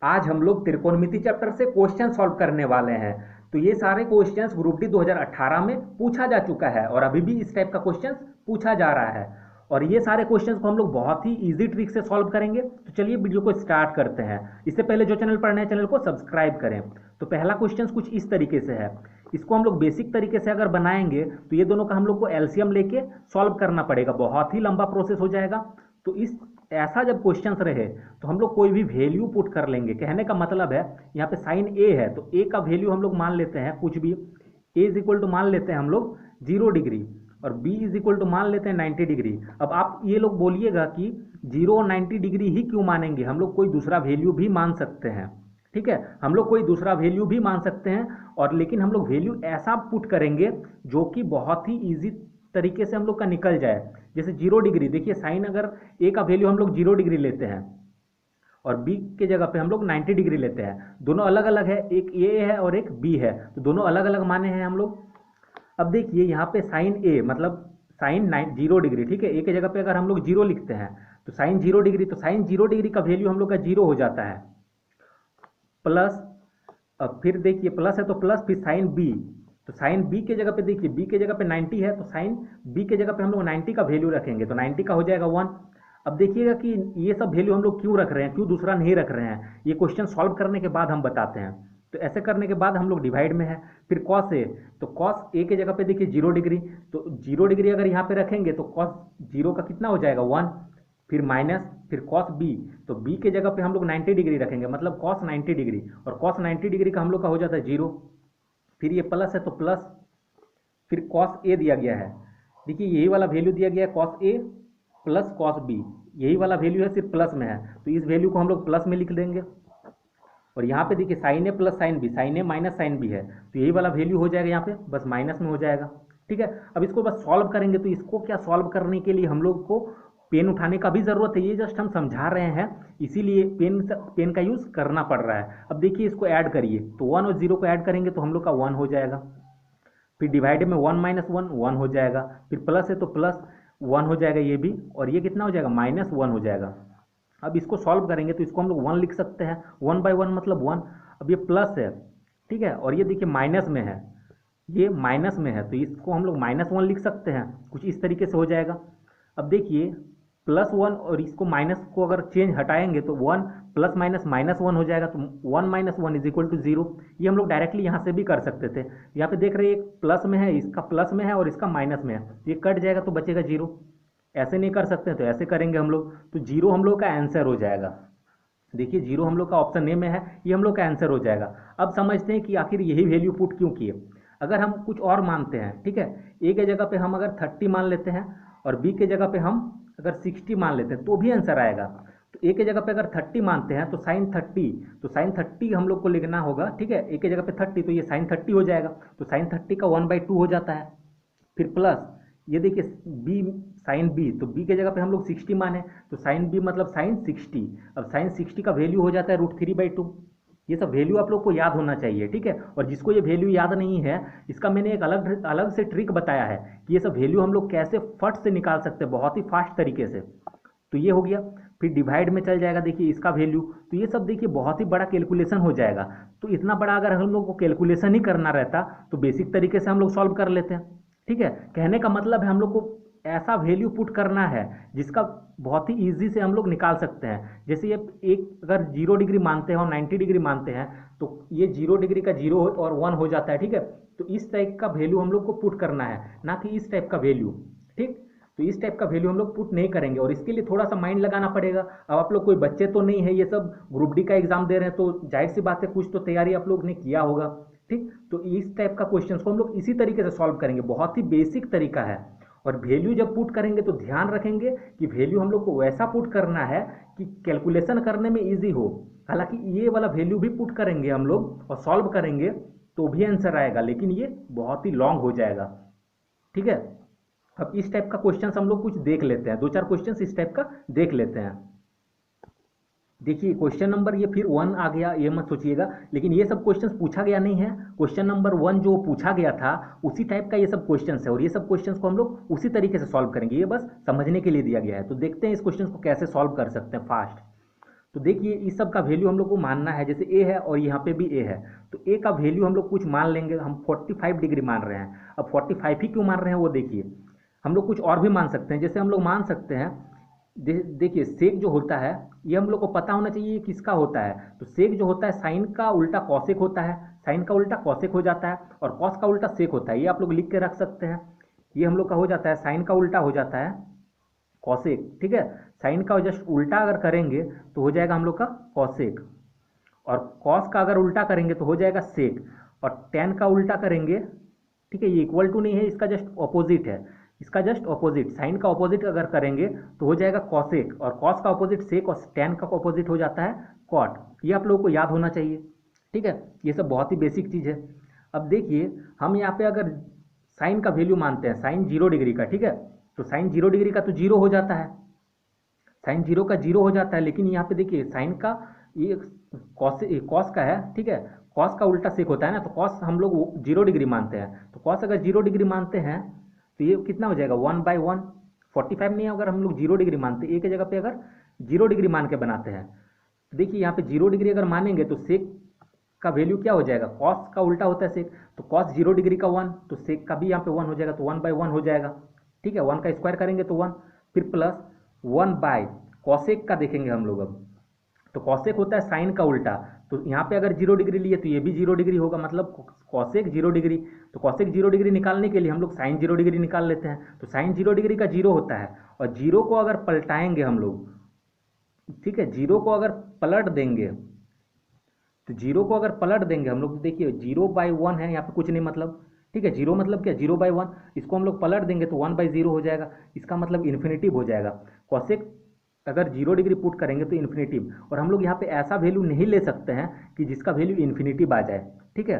आज हम लोग त्रिकोणमिति चैप्टर से क्वेश्चन सॉल्व करने वाले हैं। तो ये सारे क्वेश्चंस ग्रुप डी 2018 में पूछा जा चुका है और अभी भी इस टाइप का क्वेश्चंस पूछा जा रहा है। और ये सारे क्वेश्चंस को हम लोग बहुत ही इजी ट्रिक से सॉल्व करेंगे। तो चलिए वीडियो को स्टार्ट करते हैं। इससे पहले जो चैनल पर नए, चैनल को सब्सक्राइब करें। तो पहला क्वेश्चन कुछ इस तरीके से है। इसको हम लोग बेसिक तरीके से अगर बनाएंगे तो ये दोनों का हम लोग को एलसीएम लेके सॉल्व करना पड़ेगा, बहुत ही लंबा प्रोसेस हो जाएगा। तो इस ऐसा जब क्वेश्चन रहे तो हम लोग कोई भी वैल्यू पुट कर लेंगे। कहने का मतलब है यहाँ पे साइन ए है तो ए का वैल्यू हम लोग मान लेते हैं कुछ भी। ए इज इक्वल टू मान लेते हैं हम लोग 0 डिग्री और बी इज इक्वल टू मान लेते हैं 90 डिग्री। अब आप ये लोग बोलिएगा कि 0 और 90 डिग्री ही क्यों मानेंगे, हम लोग कोई दूसरा वैल्यू भी मान सकते हैं। ठीक है, हम लोग कोई दूसरा वैल्यू भी मान सकते हैं और लेकिन हम लोग वैल्यू ऐसा पुट करेंगे जो कि बहुत ही ईजी तरीके से हम लोग का निकल जाए। जैसे 0 डिग्री, देखिए साइन अगर ए का वैल्यू हम लोग 0 डिग्री लेते हैं और बी के जगह पे हम लोग 90 डिग्री लेते हैं, दोनों अलग अलग है, एक ए है और एक बी है, तो दोनों अलग अलग माने हैं हम लोग। अब देखिए यहाँ पे साइन ए मतलब साइन 0 डिग्री, ठीक है, ए के जगह पे अगर हम लोग 0 लिखते हैं तो साइन 0 डिग्री, तो साइन 0 डिग्री का वैल्यू हम लोग का 0 हो जाता है। प्लस, अब फिर देखिए प्लस है तो प्लस, फिर साइन बी, तो साइन बी के जगह पे देखिए बी के जगह पे 90 है तो साइन बी के जगह पे हम लोग 90 का वैल्यू रखेंगे तो 90 का हो जाएगा 1। अब देखिएगा कि ये सब वैल्यू हम लोग क्यों रख रहे हैं, क्यों दूसरा नहीं रख रहे हैं, ये क्वेश्चन सॉल्व करने के बाद हम बताते हैं। तो ऐसे करने के बाद हम लोग डिवाइड में है, फिर कॉस ए, तो कॉस ए के जगह पे देखिए 0 डिग्री, तो 0 डिग्री अगर यहाँ पे रखेंगे तो कॉस 0 का कितना हो जाएगा 1, फिर माइनस, फिर कॉस बी, तो बी के जगह पे हम लोग 90 डिग्री रखेंगे मतलब कॉस 90 डिग्री, और कॉस 90 डिग्री का हम लोग का हो जाता है 0। फिर ये प्लस है तो प्लस, फिर कॉस ए दिया गया है, देखिए यही वाला वैल्यू दिया गया है cos A plus cos B, यही वाला वैल्यू है सिर्फ प्लस में है तो इस वैल्यू को हम लोग प्लस में लिख देंगे। और यहाँ पे देखिए साइन ए प्लस साइन बी, साइन ए माइनस साइन बी है तो यही वाला वैल्यू हो जाएगा यहाँ पे बस माइनस में हो जाएगा। ठीक है, अब इसको बस सॉल्व करेंगे। तो इसको क्या सॉल्व करने के लिए हम लोग को पेन उठाने का भी ज़रूरत है, ये जस्ट हम समझा रहे हैं इसीलिए पेन का यूज़ करना पड़ रहा है। अब देखिए इसको ऐड करिए तो 1 और 0 को ऐड करेंगे तो हम लोग का 1 हो जाएगा, फिर डिवाइड में 1 माइनस 1 1 हो जाएगा, फिर प्लस है तो प्लस 1 हो जाएगा ये भी, और ये कितना हो जाएगा -1 हो जाएगा। अब इसको सॉल्व करेंगे तो इसको हम लोग 1 लिख सकते हैं, 1/1 मतलब 1। अब ये प्लस है, ठीक है, और ये देखिए माइनस में है, ये माइनस में है तो इसको हम लोग -1 लिख सकते हैं, कुछ इस तरीके से हो जाएगा। अब देखिए +1 और इसको माइनस को अगर चेंज हटाएंगे तो 1 प्लस माइनस -1 हो जाएगा, तो 1 - 1 = 0। ये हम लोग डायरेक्टली यहाँ से भी कर सकते थे। यहाँ पे देख रहे हैं एक प्लस में है, इसका प्लस में है और इसका माइनस में है, ये कट जाएगा तो बचेगा 0। ऐसे नहीं कर सकते तो ऐसे करेंगे हम लोग, तो 0 हम लोग का आंसर हो जाएगा। देखिए 0 हम लोग का ऑप्शन ए में है, ये हम लोग का आंसर हो जाएगा। अब समझते हैं कि आखिर यही वैल्यू पुट क्यों किए। अगर हम कुछ और मानते हैं, ठीक है, ए के जगह पे हम अगर 30 मान लेते हैं और बी के जगह पे हम अगर 60 मान लेते हैं तो भी आंसर आएगा। तो ए के जगह पे अगर 30 मानते हैं तो साइन 30, तो साइन 30 हम लोग को लिखना होगा, ठीक है, ए के जगह पे 30 तो ये साइन 30 हो जाएगा, तो साइन 30 का 1/2 हो जाता है। फिर प्लस ये देखिए बी, साइन बी, तो बी के जगह पे हम लोग 60 माने तो साइन बी मतलब साइन 60, अब साइन 60 का वैल्यू हो जाता है √3/2। ये सब वैल्यू आप लोग को याद होना चाहिए, ठीक है। और जिसको ये वैल्यू याद नहीं है, इसका मैंने एक अलग अलग से ट्रिक बताया है कि ये सब वैल्यू हम लोग कैसे फट से निकाल सकते हैं बहुत ही फास्ट तरीके से। तो ये हो गया, फिर डिवाइड में चल जाएगा, देखिए इसका वैल्यू, तो ये सब देखिए बहुत ही बड़ा कैलकुलेशन हो जाएगा। तो इतना बड़ा अगर हम लोग को कैलकुलेशन ही करना रहता तो बेसिक तरीके से हम लोग सॉल्व कर लेते हैं। ठीक है, कहने का मतलब है हम लोग को ऐसा वैल्यू पुट करना है जिसका बहुत ही ईजी से हम लोग निकाल सकते हैं। जैसे ये एक अगर 0 डिग्री मानते हैं और 90 डिग्री मानते हैं तो ये 0 डिग्री का 0 और 1 हो जाता है, ठीक है। तो इस टाइप का वैल्यू हम लोग को पुट करना है, ना कि इस टाइप का वैल्यू, ठीक। तो इस टाइप का वैल्यू हम लोग पुट नहीं करेंगे और इसके लिए थोड़ा सा माइंड लगाना पड़ेगा। अब आप लोग कोई बच्चे तो नहीं है, ये सब ग्रुप डी का एग्जाम दे रहे हैं तो जाहिर सी बात है कुछ तो तैयारी आप लोग ने किया होगा, ठीक। तो इस टाइप का क्वेश्चन को हम लोग इसी तरीके से सॉल्व करेंगे, बहुत ही बेसिक तरीका है। और वैल्यू जब पुट करेंगे तो ध्यान रखेंगे कि वैल्यू हम लोग को वैसा पुट करना है कि कैलकुलेशन करने में इजी हो। हालांकि ये वाला वैल्यू भी पुट करेंगे हम लोग और सॉल्व करेंगे तो भी आंसर आएगा, लेकिन ये बहुत ही लॉन्ग हो जाएगा, ठीक है। अब इस टाइप का क्वेश्चन हम लोग कुछ देख लेते हैं, 2-4 क्वेश्चन इस टाइप का देख लेते हैं। देखिए क्वेश्चन नंबर ये फिर 1 आ गया, ये मत सोचिएगा, लेकिन ये सब क्वेश्चंस पूछा गया नहीं है। क्वेश्चन नंबर 1 जो पूछा गया था उसी टाइप का ये सब क्वेश्चंस है और ये सब क्वेश्चंस को हम लोग उसी तरीके से सॉल्व करेंगे, ये बस समझने के लिए दिया गया है। तो देखते हैं इस क्वेश्चन को कैसे सॉल्व कर सकते हैं फास्ट। तो देखिए इस सब का वैल्यू हम लोग को मानना है, जैसे ए है और यहाँ पे भी ए है, तो ए का वैल्यू हम लोग कुछ मान लेंगे, हम 45 डिग्री मान रहे हैं। अब 45 ही क्यों मान रहे हैं वो देखिए, हम लोग कुछ और भी मान सकते हैं। जैसे हम लोग मान सकते हैं, देखिए सेक जो होता है ये हम लोग को पता होना चाहिए ये किसका होता है। तो सेक जो होता है साइन का उल्टा कॉसेक होता है, साइन का उल्टा कॉसेक हो जाता है, और कॉस का उल्टा सेक होता है। ये आप लोग लिख के रख सकते हैं। ये हम लोग का हो जाता है, साइन का उल्टा हो जाता है कॉसेक, ठीक है। साइन का जस्ट उल्टा अगर करेंगे तो हो जाएगा हम लोग का कॉसेक, और कॉस का अगर उल्टा करेंगे तो हो जाएगा सेक, और टेन का उल्टा करेंगे, ठीक है। ये इक्वल टू नहीं है, इसका जस्ट ऑपोजिट है, इसका जस्ट ऑपोजिट, साइन का ऑपोजिट अगर करेंगे तो हो जाएगा कॉसेक, और कॉस का ऑपोजिट सेक, और टेन का ऑपोजिट हो जाता है कॉट। ये आप लोगों को याद होना चाहिए, ठीक है। ये सब बहुत ही बेसिक चीज़ है। अब देखिए हम यहाँ पे अगर साइन का वैल्यू मानते हैं, साइन 0 डिग्री का, ठीक है, तो साइन 0 डिग्री का तो 0 हो जाता है, साइन 0 का 0 हो जाता है। लेकिन यहाँ पे देखिए साइन का ये कॉस का है, ठीक है, कॉस का उल्टा सेक होता है ना, तो कॉस हम लोग 0 डिग्री मानते हैं, तो कॉस अगर 0 डिग्री मानते हैं तो ये कितना हो जाएगा 1/1, 45 नहीं है। अगर हम लोग 0 डिग्री मानते हैं, एक जगह पे अगर 0 डिग्री मान के बनाते हैं, तो देखिए यहाँ पे 0 डिग्री अगर मानेंगे तो सेक का वैल्यू क्या हो जाएगा, कॉस का उल्टा होता है सेक, तो कॉस 0 डिग्री का 1, तो सेक का भी यहाँ पे 1 हो जाएगा, तो 1/1 हो जाएगा, ठीक है। 1 का स्क्वायर करेंगे तो 1, फिर प्लस 1 बाय कॉसेक का देखेंगे हम लोग अब, तो कॉसेक होता है साइन का उल्टा, तो यहाँ पे अगर 0 डिग्री लिए तो ये भी 0 डिग्री होगा, मतलब कॉसेक 0 डिग्री। तो कॉसेक 0 डिग्री निकालने के लिए हम लोग साइन 0 डिग्री निकाल लेते हैं, तो साइन 0 डिग्री का 0 होता है, और 0 को अगर पलटाएंगे हम लोग, ठीक है, 0 को अगर पलट देंगे, तो 0 को अगर पलट देंगे हम लोग, तो देखिए 0/1 है यहाँ पे, कुछ नहीं मतलब, ठीक है। 0 मतलब क्या, 0/1, इसको हम लोग पलट देंगे तो 1/0 हो जाएगा, इसका मतलब इन्फिनेटिव हो जाएगा। कॉसेक अगर 0 डिग्री पुट करेंगे तो इन्फिनेटिव, और हम लोग यहाँ पे ऐसा वैल्यू नहीं ले सकते हैं कि जिसका वैल्यू इन्फिनेटिव आ जाए, ठीक है।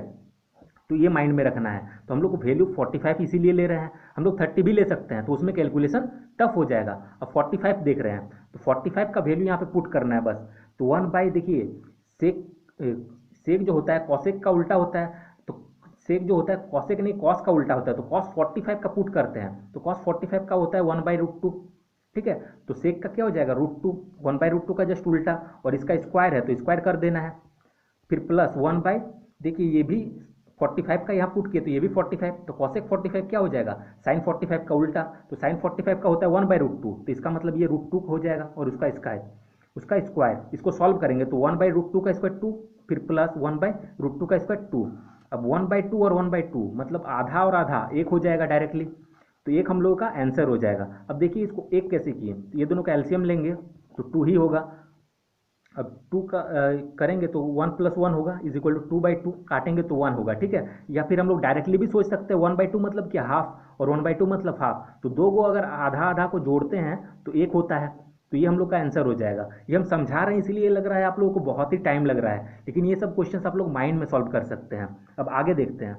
तो ये माइंड में रखना है। तो हम लोग को वैल्यू 45 इसीलिए ले रहे हैं, हम लोग 30 भी ले सकते हैं, तो उसमें कैलकुलेशन टफ हो जाएगा। अब 45 देख रहे हैं, तो 45 का वैल्यू यहाँ पे पुट करना है बस। तो 1 देखिए सेक, सेक जो होता है कॉसेक का उल्टा होता है, तो सेक जो होता है कॉसेक नहीं कॉस का उल्टा होता है, तो कॉस 45 का पुट करते हैं, तो कॉस 45 का होता है 1/√2, ठीक है। तो सेक का क्या हो जाएगा √2, 1/√2 का जस्ट उल्टा, और इसका स्क्वायर है तो स्क्वायर कर देना है, फिर प्लस 1 बाई, देखिए ये भी 45 का यहाँ पुट किए तो ये भी 45, तो कॉसेक 45 क्या हो जाएगा साइन 45 का उल्टा, तो साइन 45 का होता है 1/√2, तो इसका मतलब ये √2 हो जाएगा, और उसका स्क्वायर, इसको सॉल्व करेंगे तो 1/√2 का स्क्वायर 2, फिर प्लस 1/√2 का स्क्वायर 2। अब 1/2 और 1/2 मतलब आधा और आधा एक हो जाएगा डायरेक्टली, तो एक हम लोगों का आंसर हो जाएगा। अब देखिए इसको एक कैसे किए, तो ये दोनों का एलसीएम लेंगे तो 2 ही होगा। अब 2 का करेंगे तो 1 + 1 होगा = 2/2, काटेंगे तो 1 होगा, ठीक है। या फिर हम लोग डायरेक्टली भी सोच सकते हैं 1/2 मतलब क्या हाफ, और 1/2 मतलब हाफ, तो दो को अगर आधा आधा को जोड़ते हैं तो एक होता है, तो ये हम लोग का आंसर हो जाएगा। ये हम समझा रहे हैं इसीलिए लग रहा है आप लोगों को बहुत ही टाइम लग रहा है, लेकिन ये सब क्वेश्चन आप लोग माइंड में सॉल्व कर सकते हैं। अब आगे देखते हैं,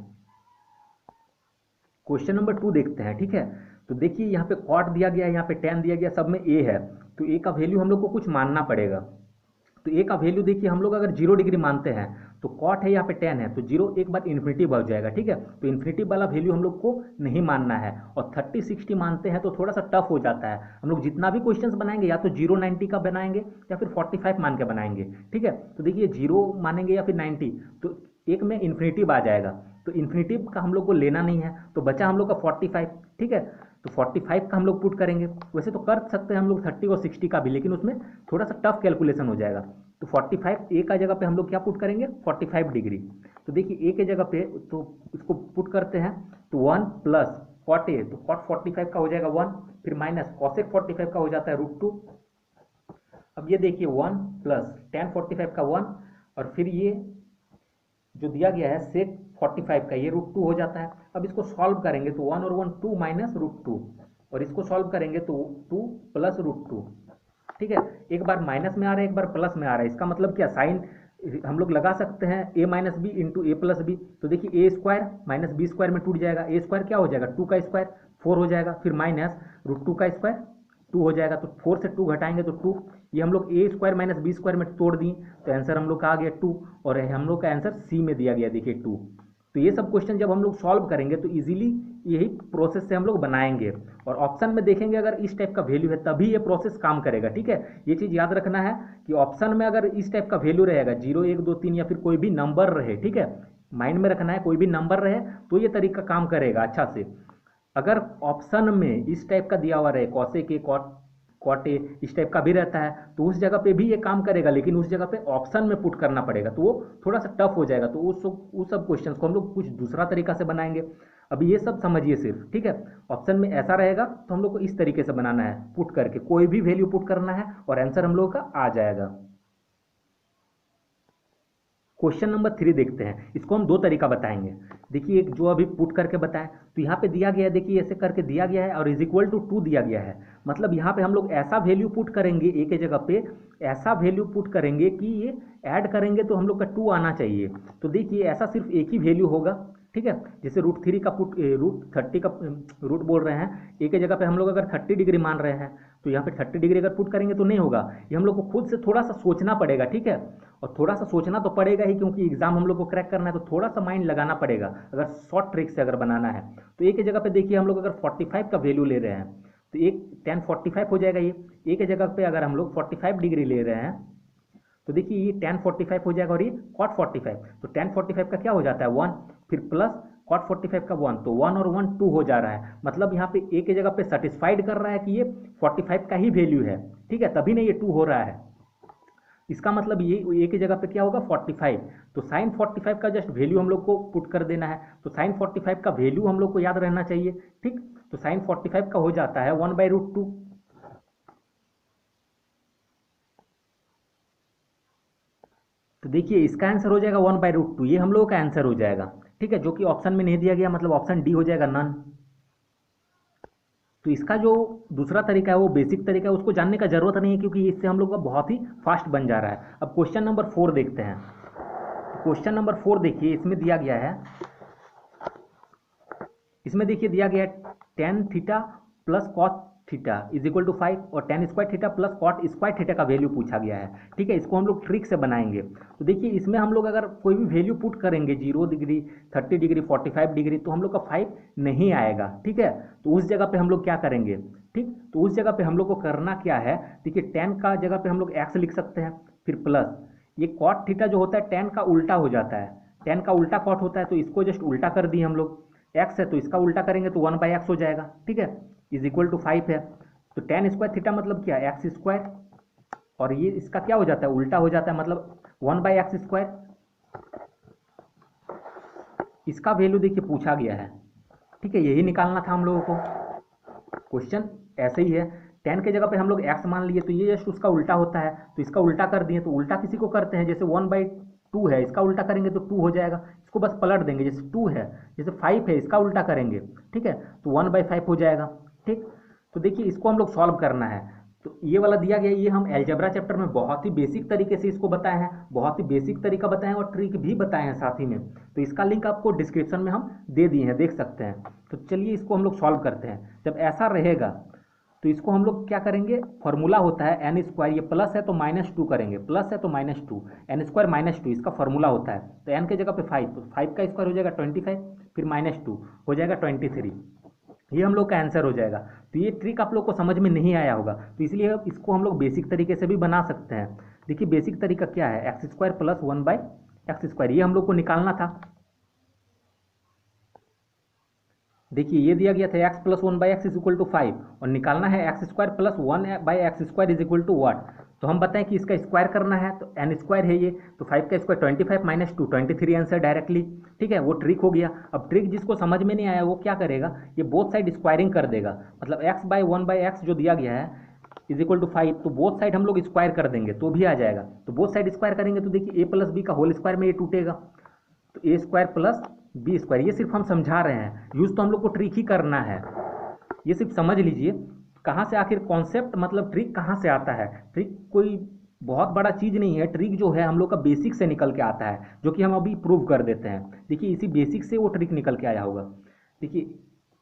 क्वेश्चन नंबर 2 देखते हैं, ठीक है। तो देखिए यहाँ पे कॉट दिया गया है, यहाँ पे टेन दिया गया, सब में ए है, तो ए का वैल्यू हम लोग को कुछ मानना पड़ेगा। तो ए का वैल्यू देखिए हम लोग अगर 0 डिग्री मानते हैं तो कॉट है यहाँ पे टेन है, तो 0 एक बार इन्फिनिटिव हो जाएगा, ठीक है। तो इन्फिनिटिव वाला वैल्यू हम लोग को नहीं मानना है, और 30 60 मानते हैं तो थोड़ा सा टफ हो जाता है। हम लोग जितना भी क्वेश्चंस बनाएंगे या तो 0 90 का बनाएंगे या फिर 45 मान के बनाएंगे, ठीक है। तो देखिए 0 मानेंगे या फिर 90, तो एक में इन्फिनिटिव आ जाएगा, तो इन्फिनिटिव का हम लोग को लेना नहीं है, तो बचा हम लोग का 45, ठीक है। तो 45 का हम लोग पुट करेंगे, वैसे तो कर सकते हैं हम लोग 30 और 60 का भी, लेकिन उसमें थोड़ा सा टफ कैलकुलेशन हो जाएगा। तो 45 ए का जगह पे हम लोग क्या पुट करेंगे 45 डिग्री, तो देखिए ए के जगह पे तो इसको पुट करते हैं, तो 1 प्लस कॉट ए, तो कॉट 45 का हो जाएगा 1, फिर माइनस कॉसेक 45 का हो जाता है √2। अब ये देखिए 1 प्लस टेन 45 का 1, और फिर ये जो दिया गया है सेक 45 का ये √2 हो जाता है। अब इसको सॉल्व करेंगे तो 1 और 1 2 माइनस √2, और इसको सॉल्व करेंगे तो 2 प्लस √2, ठीक है। एक बार माइनस में आ रहा है, एक बार प्लस में आ रहा है, इसका मतलब क्या साइन हम लोग लगा सकते हैं a - b इंटू a+b, तो देखिए a² - b² में टूट जाएगा, a² क्या हो जाएगा 2 का स्क्वायर 4 हो जाएगा, फिर माइनस √2 का स्क्वायर 2 हो जाएगा, तो 4 से 2 घटाएंगे तो 2, ये हम लोग a² - b² में तोड़ दिए, तो आंसर हम लोग का आ गया 2, और हम लोग का आंसर सी में दिया गया देखिए 2। तो ये सब क्वेश्चन जब हम लोग सॉल्व करेंगे तो इजीली यही प्रोसेस से हम लोग बनाएंगे, और ऑप्शन में देखेंगे अगर इस टाइप का वैल्यू है तभी ये प्रोसेस काम करेगा। ठीक है, ये चीज़ याद रखना है कि ऑप्शन में अगर इस टाइप का वैल्यू रहेगा 0 1 2 3 या फिर कोई भी नंबर रहे, ठीक है, माइंड में रखना है कोई भी नंबर रहे तो ये तरीका काम करेगा अच्छा से। अगर ऑप्शन में इस टाइप का दिया हुआ रहे कॉसेक ए कॉट ए इस टाइप का भी रहता है तो उस जगह पे भी ये काम करेगा, लेकिन उस जगह पे ऑप्शन में पुट करना पड़ेगा तो वो थोड़ा सा टफ हो जाएगा। तो उस सब क्वेश्चंस को हम लोग कुछ दूसरा तरीका से बनाएंगे। अभी ये सब समझिए सिर्फ, ठीक है। ऑप्शन में ऐसा रहेगा तो हम लोग को इस तरीके से बनाना है, पुट करके कोई भी वैल्यू पुट करना है और आंसर हम लोग का आ जाएगा। क्वेश्चन नंबर 3 देखते हैं, इसको हम दो तरीका बताएंगे। देखिए एक जो अभी पुट करके बताएं तो यहाँ पे दिया गया है, देखिए ऐसे करके दिया गया है और इज इक्वल टू 2 दिया गया है। मतलब यहाँ पे हम लोग ऐसा वैल्यू पुट करेंगे ए के जगह पे, ऐसा वैल्यू पुट करेंगे कि ये ऐड करेंगे तो हम लोग का 2 आना चाहिए। तो देखिए ऐसा सिर्फ एक ही वैल्यू होगा, ठीक है। जैसे √3 का पुट √30 का रूट बोल रहे हैं, ए के जगह पे हम लोग अगर 30 डिग्री मान रहे हैं तो यहाँ पे 30 डिग्री अगर पुट करेंगे तो नहीं होगा, ये हम लोग को खुद से थोड़ा सा सोचना पड़ेगा, ठीक है। और थोड़ा सा सोचना तो पड़ेगा ही क्योंकि एग्जाम हम लोग को क्रैक करना है, तो थोड़ा सा माइंड लगाना पड़ेगा अगर शॉर्ट ट्रिक से अगर बनाना है। तो ए के जगह पे देखिए हम लोग अगर 45 का वैल्यू ले रहे हैं तो एक tan 45 हो जाएगा। ये ए के जगह पे अगर हम लोग 45 डिग्री ले रहे हैं तो देखिए ये tan 45 हो जाएगा और ये cot 45, तो tan 45 का क्या हो जाता है 1, फिर प्लस cot 45 का 1, तो 1 और 1 2 हो जा रहा है। मतलब यहाँ पे ए के जगह पे सेटिस्फाइड कर रहा है कि ये 45 का ही वैल्यू है, ठीक है, तभी नहीं ये 2 हो रहा है। इसका मतलब ये ए की जगह पे क्या होगा 45, तो साइन 45 का जस्ट वैल्यू हम लोग को पुट कर देना है। तो साइन 45 का वैल्यू हम लोग को याद रहना चाहिए, ठीक। तो साइन 45 का हो जाता है 1/√2। तो देखिए इसका आंसर हो जाएगा 1/√2, ये हम लोगों का आंसर हो जाएगा, ठीक है, जो कि ऑप्शन में नहीं दिया गया, मतलब ऑप्शन डी हो जाएगा नन। तो इसका जो दूसरा तरीका है वो बेसिक तरीका है, उसको जानने का जरूरत नहीं है क्योंकि इससे हम लोग का बहुत ही फास्ट बन जा रहा है। अब क्वेश्चन नंबर 4 देखते हैं। क्वेश्चन नंबर 4 देखिए, इसमें दिया गया है, इसमें देखिए दिया गया है tan theta plus cos theta is equal to 5 और tan square theta plus cot square theta का वैल्यू पूछा गया है, ठीक है। इसको हम लोग ट्रिक से बनाएंगे। तो देखिए इसमें हम लोग अगर कोई भी वैल्यू पुट करेंगे 0 डिग्री 30 डिग्री 45 डिग्री तो हम लोग का 5 नहीं आएगा, ठीक है। तो उस जगह पे हम लोग क्या करेंगे, ठीक, तो उस जगह पे हम लोग को करना क्या है, देखिए tan का जगह पे हम लोग x लिख सकते हैं, फिर प्लस ये cot थीटा जो होता है tan का उल्टा हो जाता है, tan का उल्टा cot होता है, तो इसको जस्ट उल्टा कर दिए हम लोग। x है तो इसका उल्टा करेंगे तो 1/x हो जाएगा, ठीक है, इज इक्वल टू 5 है। तो tan स्क्वायर थीटा मतलब क्या है x स्क्वायर, और ये इसका क्या हो जाता है उल्टा हो जाता है, मतलब 1/x स्क्वायर। इसका वैल्यू देखिए पूछा गया है, ठीक है, यही निकालना था हम लोगों को। क्वेश्चन ऐसे ही है, tan के जगह पे हम लोग x मान लिए तो ये जस्ट उसका उल्टा होता है, तो इसका उल्टा कर दिए। तो उल्टा किसी को करते हैं, जैसे 1/2 है इसका उल्टा करेंगे तो 2 हो जाएगा, इसको बस पलट देंगे। जैसे 2 है, जैसे 5 है इसका उल्टा करेंगे, ठीक है, तो 1/5 हो जाएगा, ठीक। तो देखिए इसको हम लोग सॉल्व करना है। तो ये वाला दिया गया, ये हम अलजेब्रा चैप्टर में बहुत ही बेसिक तरीके से इसको बताए हैं, बहुत ही बेसिक तरीका बताए हैं और ट्रिक भी बताए हैं साथ ही में। तो इसका लिंक आपको डिस्क्रिप्शन में हम दे दिए हैं, देख सकते हैं। तो चलिए इसको हम लोग सॉल्व करते हैं। जब ऐसा रहेगा तो इसको हम लोग क्या करेंगे, फॉर्मूला होता है एन स्क्वायर, ये प्लस है तो -2 करेंगे, प्लस है तो -2, एन स्क्वायर -2 इसका फॉर्मूला होता है। तो एन की जगह पे 5, तो 5 का स्क्वायर हो जाएगा 25, फिर -2 हो जाएगा 23, ये हम लोग का आंसर हो जाएगा। तो ये ट्रिक आप लोग को समझ में नहीं आया होगा, तो इसलिए इसको हम लोग बेसिक तरीके से भी बना सकते हैं। देखिए बेसिक तरीका क्या है, एक्स स्क्वायर प्लस 1/x², ये हम लोग को निकालना था। देखिए ये दिया गया था x plus 1/x is equal to 5 और निकालना है x² plus 1/x² is equal to what. तो हम बताएं कि इसका स्क्वायर करना है तो n स्क्वायर है ये, तो 5 का स्क्वायर 25 - 2 23 आंसर डायरेक्टली, ठीक है, वो ट्रिक हो गया। अब ट्रिक जिसको समझ में नहीं आया वो क्या करेगा, ये बोथ साइड स्क्वायरिंग कर देगा, मतलब x/1/x जो दिया गया है इज इक्वल टू 5, तो बोथ साइड हम लोग स्क्वायर कर देंगे तो भी आ जाएगा। तो बोथ साइड स्क्वायर करेंगे तो देखिए a प्लस बी का होल स्क्वायर में ये टूटेगा, तो a² प्लस b²। ये सिर्फ हम समझा रहे हैं, यूज तो हम लोग को ट्रिक ही करना है, ये सिर्फ समझ लीजिए कहाँ से आखिर कॉन्सेप्ट, मतलब ट्रिक कहाँ से आता है। ट्रिक कोई बहुत बड़ा चीज़ नहीं है, ट्रिक जो है हम लोग का बेसिक से निकल के आता है, जो कि हम अभी प्रूव कर देते हैं। देखिए इसी बेसिक से वो ट्रिक निकल के आया होगा। देखिए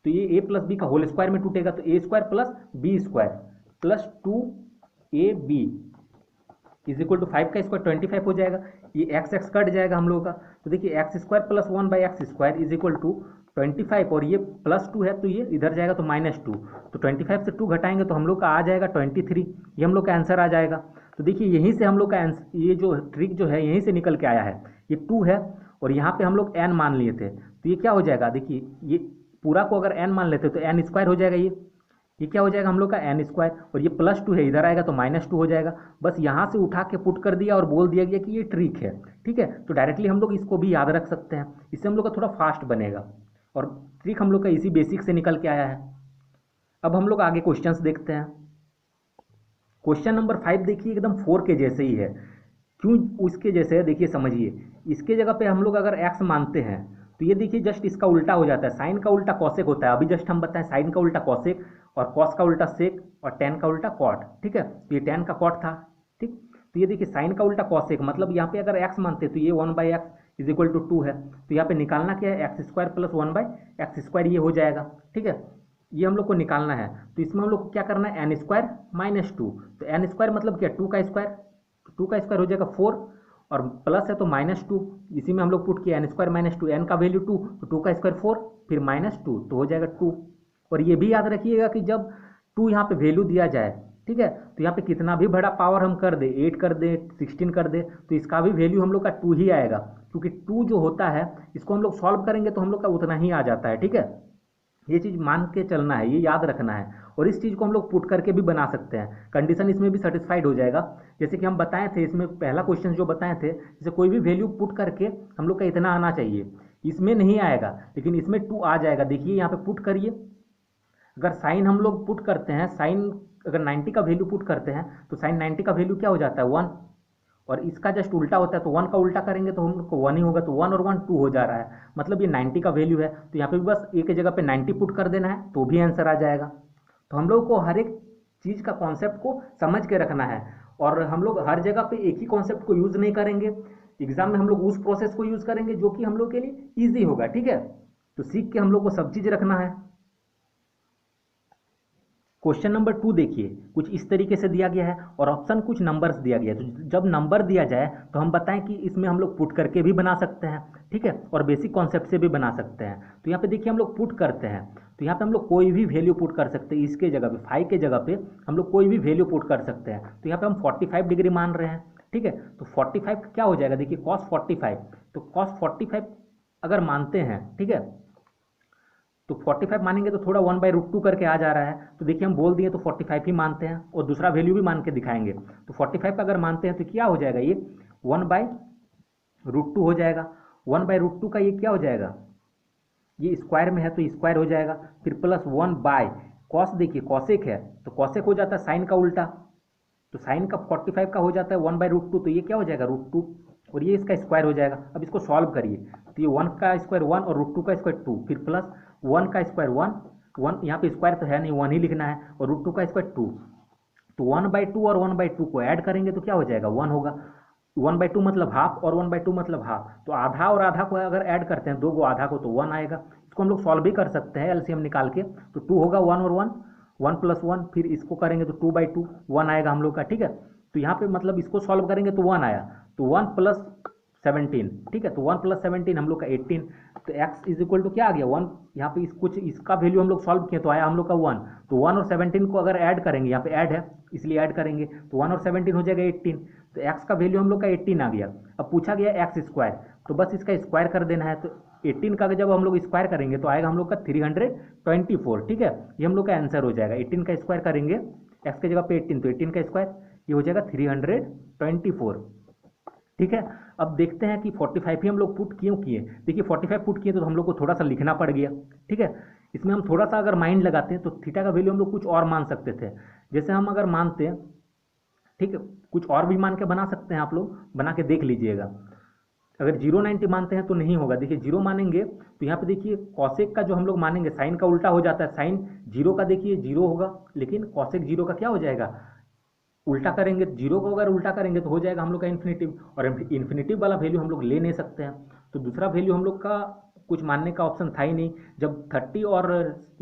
तो ये a प्लस बी का होल स्क्वायर में टूटेगा, तो a² plus b² plus 2ab is equal to 5 का स्क्वायर 25 हो जाएगा, ये x कट जाएगा हम लोगों का। तो देखिए x² plus 1/x² is equal to 25 और ये +2 है तो ये इधर जाएगा तो -2, तो 25 से 2 घटाएंगे तो हम लोग का आ जाएगा 23। ये हम लोग का आंसर आ जाएगा। तो देखिए यहीं से हम लोग का आंसर, ये जो ट्रिक जो है यहीं से निकल के आया है। ये 2 है और यहाँ पे हम लोग n मान लिए थे, तो ये क्या हो जाएगा, देखिए ये पूरा को अगर n मान लेते तो n² हो जाएगा। ये क्या हो जाएगा हम लोग का n², और ये +2 है, इधर आएगा तो -2 हो जाएगा। बस यहाँ से उठा के पुट कर दिया और बोल दिया गया कि ये ट्रिक है। ठीक है, तो डायरेक्टली हम लोग इसको भी याद रख सकते हैं, इससे हम लोग का थोड़ा फास्ट बनेगा। और ट्रिक हम लोग का इसी बेसिक से निकल के आया है। अब हम लोग आगे क्वेश्चंस देखते हैं। क्वेश्चन नंबर 5 देखिए, एकदम 4 के जैसे ही है। क्यों उसके जैसे है देखिए, समझिए। इसके जगह पे हम लोग अगर x मानते हैं तो ये देखिए जस्ट इसका उल्टा हो जाता है। साइन का उल्टा कॉसेक होता है, अभी जस्ट हम बताएं साइन का उल्टा कॉसेक, और कॉस का उल्टा सेक, और टेन का उल्टा कॉट। ठीक है, तो ये टेन का कॉट था। ठीक, तो ये देखिए साइन का उल्टा कॉसेक, मतलब यहाँ पे अगर x मानते तो ये 1/x = 2 है, तो यहाँ पे निकालना क्या है, x² + 1/x², ये हो जाएगा। ठीक है, ये हम लोग को निकालना है। तो इसमें हम लोग को क्या करना है, n² - 2, तो n² मतलब क्या, 2 का स्क्वायर, 2 का स्क्वायर हो जाएगा 4, और प्लस है तो -2, इसी में हम लोग पुट किया n² - 2, n का वैल्यू 2, तो 2 का स्क्वायर 4, फिर -2, तो हो जाएगा 2। और ये भी याद रखिएगा कि जब 2 यहाँ पे वैल्यू दिया जाए, ठीक है, तो यहाँ पे कितना भी बड़ा पावर हम कर दे, 8 कर दे, 16 कर दे, तो इसका भी वैल्यू हम लोग का 2 ही आएगा, क्योंकि 2 जो होता है इसको हम लोग सॉल्व करेंगे तो हम लोग का उतना ही आ जाता है। ठीक है, ये चीज़ मान के चलना है, ये याद रखना है। और इस चीज़ को हम लोग पुट करके भी बना सकते हैं, कंडीशन इसमें भी सेटिस्फाइड हो जाएगा। जैसे कि हम बताए थे, इसमें पहला क्वेश्चन जो बताए थे, जैसे कोई भी वैल्यू पुट करके हम लोग का इतना आना चाहिए, इसमें नहीं आएगा लेकिन इसमें 2 आ जाएगा। देखिए यहाँ पे पुट करिए, अगर साइन हम लोग पुट करते हैं, साइन अगर 90 का वैल्यू पुट करते हैं तो साइन 90 का वैल्यू क्या हो जाता है, 1, और इसका जस्ट उल्टा होता है, तो 1 का उल्टा करेंगे तो हम लोग को 1 ही होगा, तो 1 और 1 2 हो जा रहा है, मतलब ये 90 का वैल्यू है। तो यहाँ पे भी बस एक जगह पे 90 पुट कर देना है तो भी आंसर आ जाएगा। तो हम लोग को हर एक चीज़ का कॉन्सेप्ट को समझ के रखना है, और हम लोग हर जगह पे एक ही कॉन्सेप्ट को यूज़ नहीं करेंगे। एग्जाम में हम लोग उस प्रोसेस को यूज़ करेंगे जो कि हम लोग के लिए ईजी होगा। ठीक है, तो सीख के हम लोग को सब चीज़ रखना है। क्वेश्चन नंबर 2 देखिए, कुछ इस तरीके से दिया गया है और ऑप्शन कुछ नंबर्स दिया गया है। तो जब नंबर दिया जाए तो हम बताएं कि इसमें हम लोग पुट करके भी बना सकते हैं, ठीक है, और बेसिक कॉन्सेप्ट से भी बना सकते हैं। तो यहाँ पे देखिए हम लोग पुट करते हैं, तो यहाँ पे हम लोग कोई भी वैल्यू पुट कर सकते हैं। इसके जगह पे 5 के जगह पे हम लोग कोई भी वैल्यू पुट कर सकते हैं। तो यहाँ पे हम 45 डिग्री मान रहे हैं। ठीक है, तो 45 क्या हो जाएगा, देखिए cos 45, तो cos 45 अगर मानते हैं, ठीक है, तो 45 मानेंगे तो थोड़ा 1/√2 करके आ जा रहा है। तो देखिए हम बोल दिए तो 45 ही मानते हैं, और दूसरा वैल्यू भी मान के दिखाएंगे। तो 45 का अगर मानते हैं तो क्या हो जाएगा, ये 1/√2 हो जाएगा। 1/√2 का ये क्या हो जाएगा, ये स्क्वायर में है तो स्क्वायर हो जाएगा, फिर प्लस 1/cos, देखिए कॉसेक है तो कॉसेक हो जाता है साइन का उल्टा, तो साइन का 45 का हो जाता है 1/√2, तो ये क्या हो जाएगा √2, और ये इसका स्क्वायर हो जाएगा। अब इसको सॉल्व करिए, तो ये 1 का स्क्वायर 1 और √2 का स्क्वायर 2, फिर प्लस 1 का स्क्वायर 1 यहाँ पे स्क्वायर तो है नहीं, 1 ही लिखना है, और √2 का स्क्वायर 2, तो 1/2 और 1/2 को ऐड करेंगे तो क्या हो जाएगा, 1 होगा। 1/2 मतलब हाफ और 1/2 मतलब हाफ, तो आधा और आधा को अगर ऐड करते हैं, दो को आधा को, तो 1 आएगा। इसको हम लोग सॉल्व भी कर सकते हैं एलसीएम निकाल के, तो 2 होगा 1 और 1, 1 + 1, फिर इसको करेंगे तो 2/2, 1 आएगा हम लोग का। ठीक है, तो यहाँ पे मतलब इसको सॉल्व करेंगे तो 1 आया, तो 1 + 17, ठीक है, तो 1 + 17 हम लोग का 18, तो x = क्या आ गया 1, यहाँ पे कुछ इसका वैल्यू हम लोग सॉल्व किए तो आया हम लोग का 1, तो 1 और 17 को अगर ऐड करेंगे, यहाँ पे ऐड है इसलिए ऐड करेंगे, तो 1 और 17 हो जाएगा 18, तो x का वैल्यू हम लोग का 18 आ गया। अब पूछा गया x², तो बस इसका स्क्वायर कर देना है, तो 18 का जब हम लोग स्क्वायर करेंगे तो आएगा हम लोग का 324। ठीक है, ये हम लोग का आंसर हो जाएगा। 18 का स्क्वायर करेंगे x के जगह पे 18, तो 18 का स्क्वायर ये हो जाएगा 324। ठीक है, अब देखते हैं कि 45 ही हम लोग पुट क्यों किए। देखिए 45 पुट किए तो हम लोग को थोड़ा सा लिखना पड़ गया। ठीक है, इसमें हम थोड़ा सा अगर माइंड लगाते हैं तो थीटा का वैल्यू हम लोग कुछ और मान सकते थे। जैसे हम अगर मानते हैं, ठीक है, कुछ और भी मान के बना सकते हैं, आप लोग बना के देख लीजिएगा। अगर 090 मानते हैं तो नहीं होगा, देखिए 0 मानेंगे तो यहाँ पे देखिए कॉसेक का जो हम लोग मानेंगे, साइन का उल्टा हो जाता है, साइन 0 का देखिए 0 होगा, लेकिन कॉसेक 0 का क्या हो जाएगा, उल्टा करेंगे, 0 को अगर उल्टा करेंगे तो हो जाएगा हम लोग का इन्फिनिटिव, और इन्फिनिटिव वाला वैल्यू हम लोग ले नहीं सकते हैं। तो दूसरा वैल्यू हम लोग का कुछ मानने का ऑप्शन था ही नहीं। जब 30 और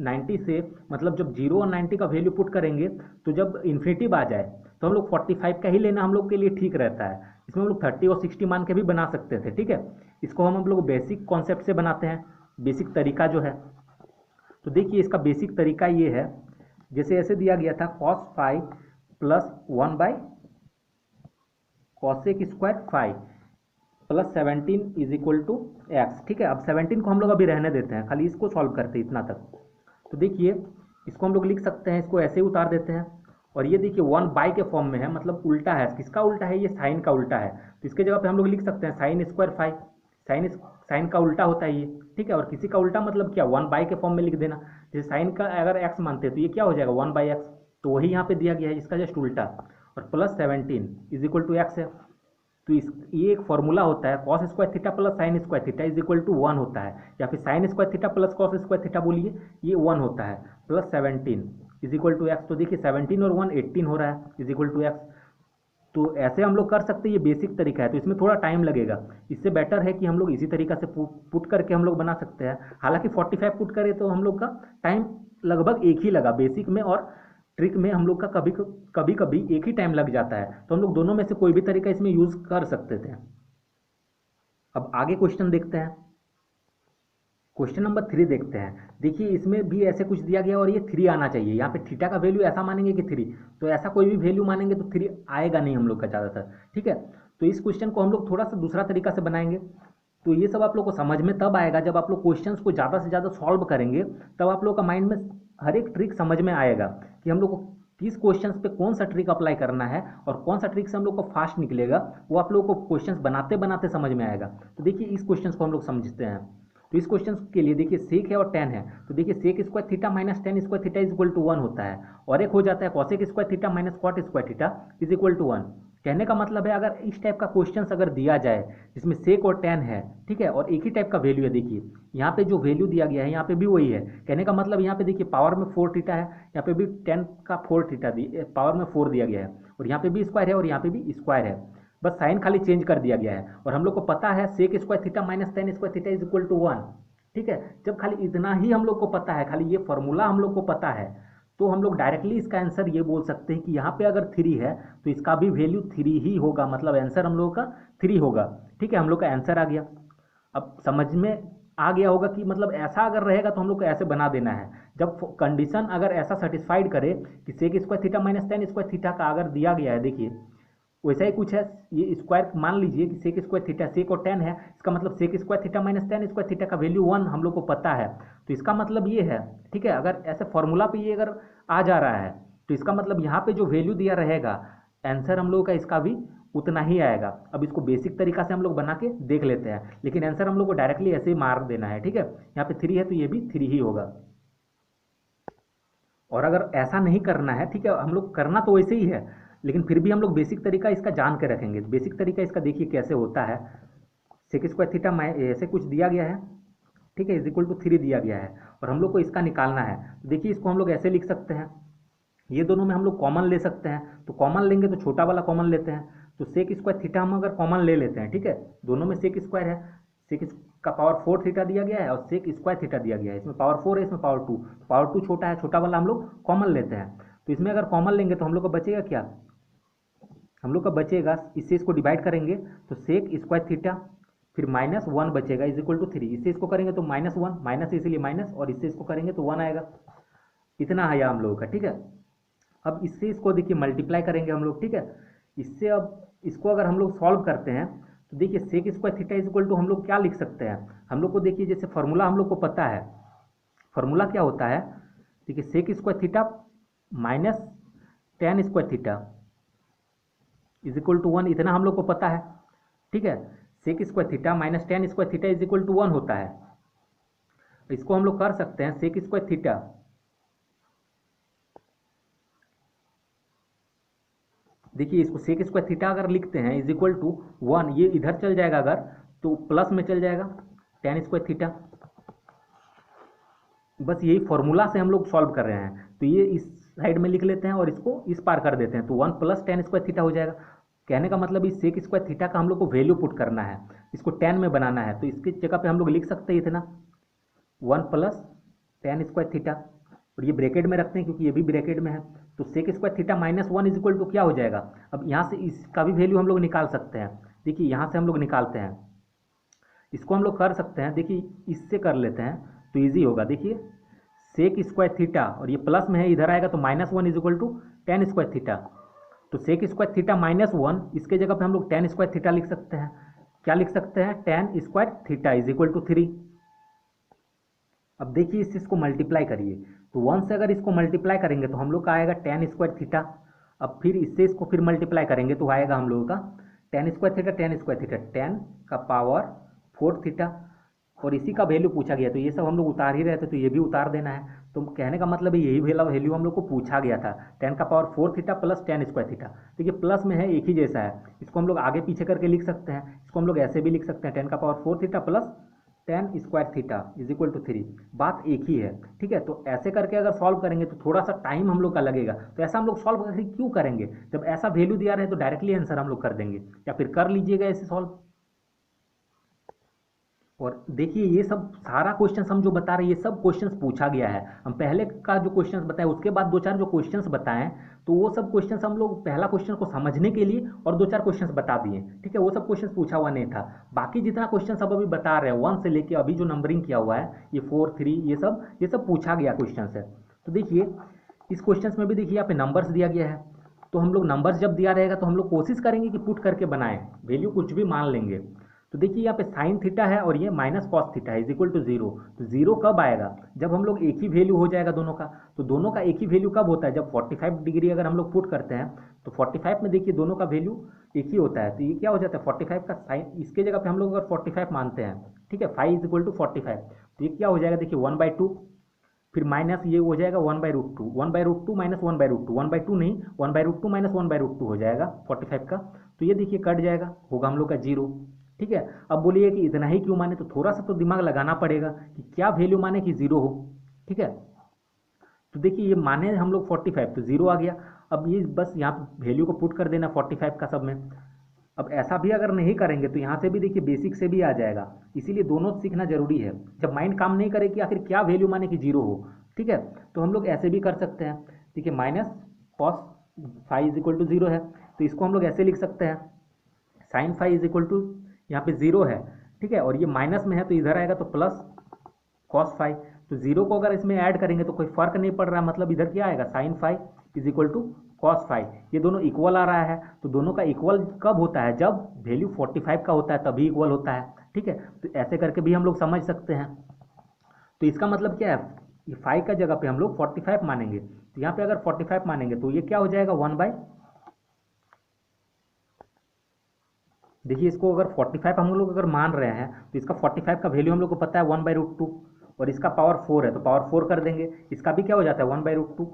90 से, मतलब जब 0 और 90 का वैल्यू पुट करेंगे तो जब इन्फिनिटिव आ जाए तो हम लोग 45 का ही लेना हम लोग के लिए ठीक रहता है। इसमें हम लोग 30 और 60 मान के भी बना सकते थे। ठीक है, इसको हम लोग बेसिक कॉन्सेप्ट से बनाते हैं, बेसिक तरीका जो है, तो देखिए इसका बेसिक तरीका ये है, जैसे ऐसे दिया गया था cos five plus 1/cos² plus 17 is equal to x. ठीक है, अब 17 को हम लोग अभी रहने देते हैं, खाली इसको सॉल्व करते हैं इतना तक। तो देखिए इसको हम लोग लिख सकते हैं, इसको ऐसे ही उतार देते हैं, और ये देखिए 1/, के फॉर्म में है, मतलब उल्टा है। किसका उल्टा है? ये साइन का उल्टा है। तो इसके जगह पे हम लोग लिख सकते हैं sin² 5। साइन का उल्टा होता है ये। ठीक है, और किसी का उल्टा मतलब क्या? 1/, के फॉर्म में लिख देना। जैसे साइन का अगर x मानते हैं तो ये क्या हो जाएगा? 1/x। तो वही यहाँ पे दिया गया है, इसका जस्ट उल्टा। और plus 17 is equal to x है। तो ये एक फॉर्मूला होता है, cos² plus sin² is equal to 1 होता है, या फिर sin² प्लस cos² बोलिए, ये 1 होता है। Plus 17 is equal to x. तो देखिए 17 और 1 18 हो रहा है, इज इक्वल टू एक्स। तो ऐसे हम लोग कर सकते हैं, ये बेसिक तरीका है। तो इसमें थोड़ा टाइम लगेगा, इससे बेटर है कि हम लोग इसी तरीका से पुट करके हम लोग बना सकते हैं। हालांकि 45 पुट करें तो हम लोग का टाइम लगभग एक ही लगा, बेसिक में और ट्रिक में हम लोग का कभी कभी एक ही टाइम लग जाता है। तो हम लोग दोनों में से कोई भी तरीका इसमें यूज कर सकते थे। अब आगे क्वेश्चन देखते हैं, क्वेश्चन नंबर 3 देखते हैं। देखिए इसमें भी ऐसे कुछ दिया गया और ये 3 आना चाहिए। यहाँ पे थीटा का वैल्यू ऐसा मानेंगे कि 3, तो ऐसा कोई भी वैल्यू मानेंगे तो 3 आएगा नहीं हम लोग का ज़्यादातर। ठीक है, तो इस क्वेश्चन को हम लोग थोड़ा सा दूसरा तरीका से बनाएंगे। तो ये सब आप लोग को समझ में तब आएगा जब आप लोग क्वेश्चंस को ज़्यादा से ज़्यादा सॉल्व करेंगे, तब आप लोग का माइंड में हर एक ट्रिक समझ में आएगा कि हम लोग को किस क्वेश्चंस पे कौन सा ट्रिक अप्लाई करना है और कौन सा ट्रिक से हम लोग को फास्ट निकलेगा, वो आप लोगों को क्वेश्चंस बनाते बनाते समझ में आएगा। तो देखिए इस क्वेश्चंस को हम लोग समझते हैं। तो इस क्वेश्चन के लिए देखिए सेक है और टेन है, तो देखिए sec² theta minus tan² theta is equal to 1 होता है, और एक हो जाता है cosec² theta minus cot² theta is equal to 1। कहने का मतलब है अगर इस टाइप का क्वेश्चन अगर दिया जाए जिसमें सेक और टेन है, ठीक है, और एक ही टाइप का वैल्यू है, देखिए यहाँ पे जो वैल्यू दिया गया है यहाँ पे भी वही है। कहने का मतलब यहाँ पे देखिए पावर में 4 थीटा है, यहाँ पे भी 10 का 4 थीटा पावर में 4 दिया गया है, और यहाँ पे भी स्क्वायर है और यहाँ पे भी स्क्वायर है, बस साइन खाली चेंज कर दिया गया है। और हम लोग को पता है sec² theta minus tan² theta is equal to 1। ठीक है, जब खाली इतना ही हम लोग को पता है, खाली ये फॉर्मूला हम लोग को पता है, तो हम लोग डायरेक्टली इसका आंसर ये बोल सकते हैं कि यहाँ पे अगर 3 है तो इसका भी वैल्यू 3 ही होगा, मतलब आंसर हम लोग का 3 होगा। ठीक है, हम लोग का आंसर आ गया। अब समझ में आ गया होगा कि मतलब ऐसा अगर रहेगा तो हम लोग को ऐसे बना देना है। जब कंडीशन अगर ऐसा सेटिस्फाइड करे कि sec² theta minus tan² theta का अगर दिया गया है, देखिए वैसा ही कुछ है, ये स्क्वायर मान लीजिए कि sec² थीटा, सेक और टेन है, इसका मतलब sec² theta minus tan² theta का वैल्यू 1 हम लोग को पता है। तो इसका मतलब ये है, ठीक है, अगर ऐसे फॉर्मूला पे ये अगर आ जा रहा है तो इसका मतलब यहाँ पे जो वैल्यू दिया रहेगा आंसर हम लोग का इसका भी उतना ही आएगा। अब इसको बेसिक तरीका से हम लोग बना के देख लेते हैं, लेकिन आंसर हम लोग को डायरेक्टली ऐसे ही मार देना है। ठीक है, यहाँ पे 3 है तो ये भी 3 ही होगा। और अगर ऐसा नहीं करना है, ठीक है, हम लोग करना तो वैसे ही है, लेकिन फिर भी हम लोग बेसिक तरीका इसका जान के रखेंगे। बेसिक तरीका इसका देखिए कैसे होता है। sec² थीटा ऐसे कुछ दिया गया है, ठीक है, इज इक्वल टू 3 दिया गया है, और हम लोग को इसका निकालना है। तो देखिए इसको हम लोग ऐसे लिख सकते हैं, ये दोनों में हम लोग कॉमन ले सकते हैं। तो कॉमन लेंगे तो छोटा वाला कॉमन लेते हैं, तो sec² थीटा हम अगर कॉमन ले लेते हैं, ठीक है, दोनों में sec² है, sec का पावर 4 थीटा दिया गया है और sec² थीटा दिया गया है, इसमें पावर 4 है, इसमें पावर 2, पावर 2 छोटा है, छोटा वाला हम लोग कॉमन लेते हैं। तो इसमें अगर कॉमन लेंगे तो हम लोग को बचेगा क्या? हम लोग का बचेगा, इससे इसको डिवाइड करेंगे तो sec² थीटा फिर माइनस 1 बचेगा इज इक्वल टू 3। इससे इसको करेंगे तो -1, माइनस इसलिए माइनस, और इससे इसको करेंगे तो 1 आएगा। इतना है हम लोगों का। ठीक है, अब इससे इसको देखिए मल्टीप्लाई करेंगे हम लोग। ठीक है, इससे अब इसको अगर हम लोग सॉल्व करते हैं तो देखिए sec² theta is equal to हम लोग क्या लिख सकते हैं। हम लोग को देखिए जैसे फॉर्मूला हम लोग को पता है, फॉर्मूला क्या होता है, देखिए sec² theta minus tan² theta is equal to 1, इतना हम लोग को पता है। ठीक है, sec² theta minus tan² theta is equal to 1 होता है। इसको हम लोग कर सकते हैं sec² थीटा, देखिए इसको sec² थीटा अगर लिखते हैं इज इक्वल टू 1, ये इधर चल जाएगा अगर तो प्लस में चल जाएगा tan² थीटा। बस यही फॉर्मूला से हम लोग सॉल्व कर रहे हैं, तो ये इस साइड में लिख लेते हैं और इसको इस पार कर देते हैं, तो 1 प्लस tan² थीटा हो जाएगा। कहने का मतलब इस sec² थीटा का हम लोग को वैल्यू पुट करना है, इसको tan में बनाना है, तो इसकी जगह पे हम लोग लिख सकते हैं इतना 1 प्लस tan² थीटा, और ये ब्रैकेट में रखते हैं क्योंकि ये भी ब्रैकेट में है। तो sec² theta minus 1 is equal to क्या हो जाएगा? अब यहाँ से इसका भी वैल्यू हम लोग निकाल सकते हैं। देखिए यहाँ से हम लोग निकालते हैं, इसको हम लोग कर सकते हैं, देखिए इससे कर लेते हैं तो ईजी होगा। देखिए सेक स्क्वायर थीटा, और ये प्लस में है, इधर आएगा तो -1 is equal to tan square theta. तो सेक स्क्वायर थीटा -1, इसके जगह पे हम लोग टेन स्क्वायर थीटा लिख सकते हैं। क्या लिख सकते हैं? Tan square theta is equal to 3। अब देखिए इस चीज़ को मल्टीप्लाई करिए, तो 1 से अगर इसको मल्टीप्लाई करेंगे तो हम लोग का आएगा टेन स्क्वायर थीटा। अब फिर इससे इसको फिर मल्टीप्लाई करेंगे तो आएगा हम लोगों का ten square theta, ten square theta, 10 का पावर 4 थीटा। और इसी का वैल्यू पूछा गया, तो ये सब हम लोग उतार ही रहे थे, तो ये भी उतार देना है। तो कहने का मतलब है यही वैल्यू हम लोग को पूछा गया था, 10 का power 4 theta plus tan square theta. तो ये प्लस में है, एक ही जैसा है, इसको हम लोग आगे पीछे करके लिख सकते हैं। इसको हम लोग ऐसे भी लिख सकते हैं, 10 का power 4 theta plus tan square theta is equal to 3। बात एक ही है, ठीक है। तो ऐसे करके अगर सॉल्व करेंगे तो थोड़ा सा टाइम हम लोग का लगेगा, तो ऐसा हम लोग सॉल्व करके क्यों करेंगे? जब ऐसा वैल्यू दिया रहे तो डायरेक्टली आंसर हम लोग कर देंगे, या फिर कर लीजिएगा ऐसे सॉल्व। और देखिए ये सब सारा क्वेश्चन हम जो बता रहे हैं, ये सब क्वेश्चंस पूछा गया है। हम पहले का जो क्वेश्चंस बताए, उसके बाद दो चार जो क्वेश्चंस बताएं, तो वो सब क्वेश्चंस हम लोग पहला क्वेश्चन को समझने के लिए और दो चार क्वेश्चंस बता दिए, ठीक है। वो सब क्वेश्चंस पूछा हुआ नहीं था। बाकी जितना क्वेश्चन सब अभी बता रहे हैं 1 से लेके अभी जो नंबरिंग किया हुआ है, ये 4, 3, ये सब पूछा गया क्वेश्चन है। तो देखिए इस क्वेश्चन में भी देखिए यहाँ पे नंबर्स दिया गया है, तो हम लोग नंबर्स जब दिया रहेगा तो हम लोग कोशिश करेंगे कि पुट करके बनाएं, वैल्यू कुछ भी मान लेंगे। तो देखिए यहाँ पे साइन थीटा है और ये माइनस कॉस थीटा है इज इक्वल टू 0। तो 0 कब आएगा? जब हम लोग एक ही वैल्यू हो जाएगा दोनों का। तो दोनों का एक ही वैल्यू कब होता है? जब 45 डिग्री अगर हम लोग पुट करते हैं, तो 45 में देखिए दोनों का वैल्यू एक ही होता है। तो ये क्या हो जाता है? 45 का साइन, इसके जगह पे हम लोग अगर 45 मानते हैं, ठीक है, 5 इज इक्वल टू 45, तो ये क्या हो जाएगा? देखिए 1/2, फिर माइनस ये हो जाएगा 1/√2, 1/√2 माइनस 1/√2, 1/2 नहीं, 1/√2 माइनस 1/√2 हो जाएगा 45 का। तो ये देखिए कट जाएगा, होगा हम लोग का 0, ठीक है। अब बोलिए कि इतना ही क्यों माने, तो थोड़ा सा तो दिमाग लगाना पड़ेगा कि क्या वैल्यू माने कि 0 हो, ठीक है। तो देखिए ये माने हम लोग 45, तो 0 आ गया। अब ये बस यहाँ वैल्यू को पुट कर देना 45 का सब में। अब ऐसा भी अगर नहीं करेंगे तो यहाँ से भी देखिए बेसिक से भी आ जाएगा, इसीलिए दोनों सीखना जरूरी है। जब माइंड काम नहीं करे कि आखिर क्या वैल्यू माने कि 0 हो, ठीक है, तो हम लोग ऐसे भी कर सकते हैं। देखिए minus cos 5 is equal to 0 है, तो इसको हम लोग ऐसे लिख सकते हैं, साइन 5 इज इक्वल टू, यहाँ पे 0 है, ठीक है, और ये माइनस में है तो इधर आएगा तो प्लस कॉस 5। तो 0 को अगर इसमें ऐड करेंगे तो कोई फर्क नहीं पड़ रहा, मतलब इधर क्या आएगा? Sine 5 is equal to cos 5। ये दोनों इक्वल आ रहा है, तो दोनों का इक्वल कब होता है? जब वैल्यू 45 का होता है तभी इक्वल होता है, ठीक है। तो ऐसे करके भी हम लोग समझ सकते हैं। तो इसका मतलब क्या है? ये 5 का जगह पे हम लोग 45 मानेंगे, तो यहाँ पे अगर 45 मानेंगे तो ये क्या हो जाएगा? 1/, देखिए इसको अगर 45 हम लोग अगर मान रहे हैं तो इसका 45 का वैल्यू हम लोग को पता है 1/√2, और इसका पावर 4 है तो पावर 4 कर देंगे। इसका भी क्या हो जाता है? 1/√2,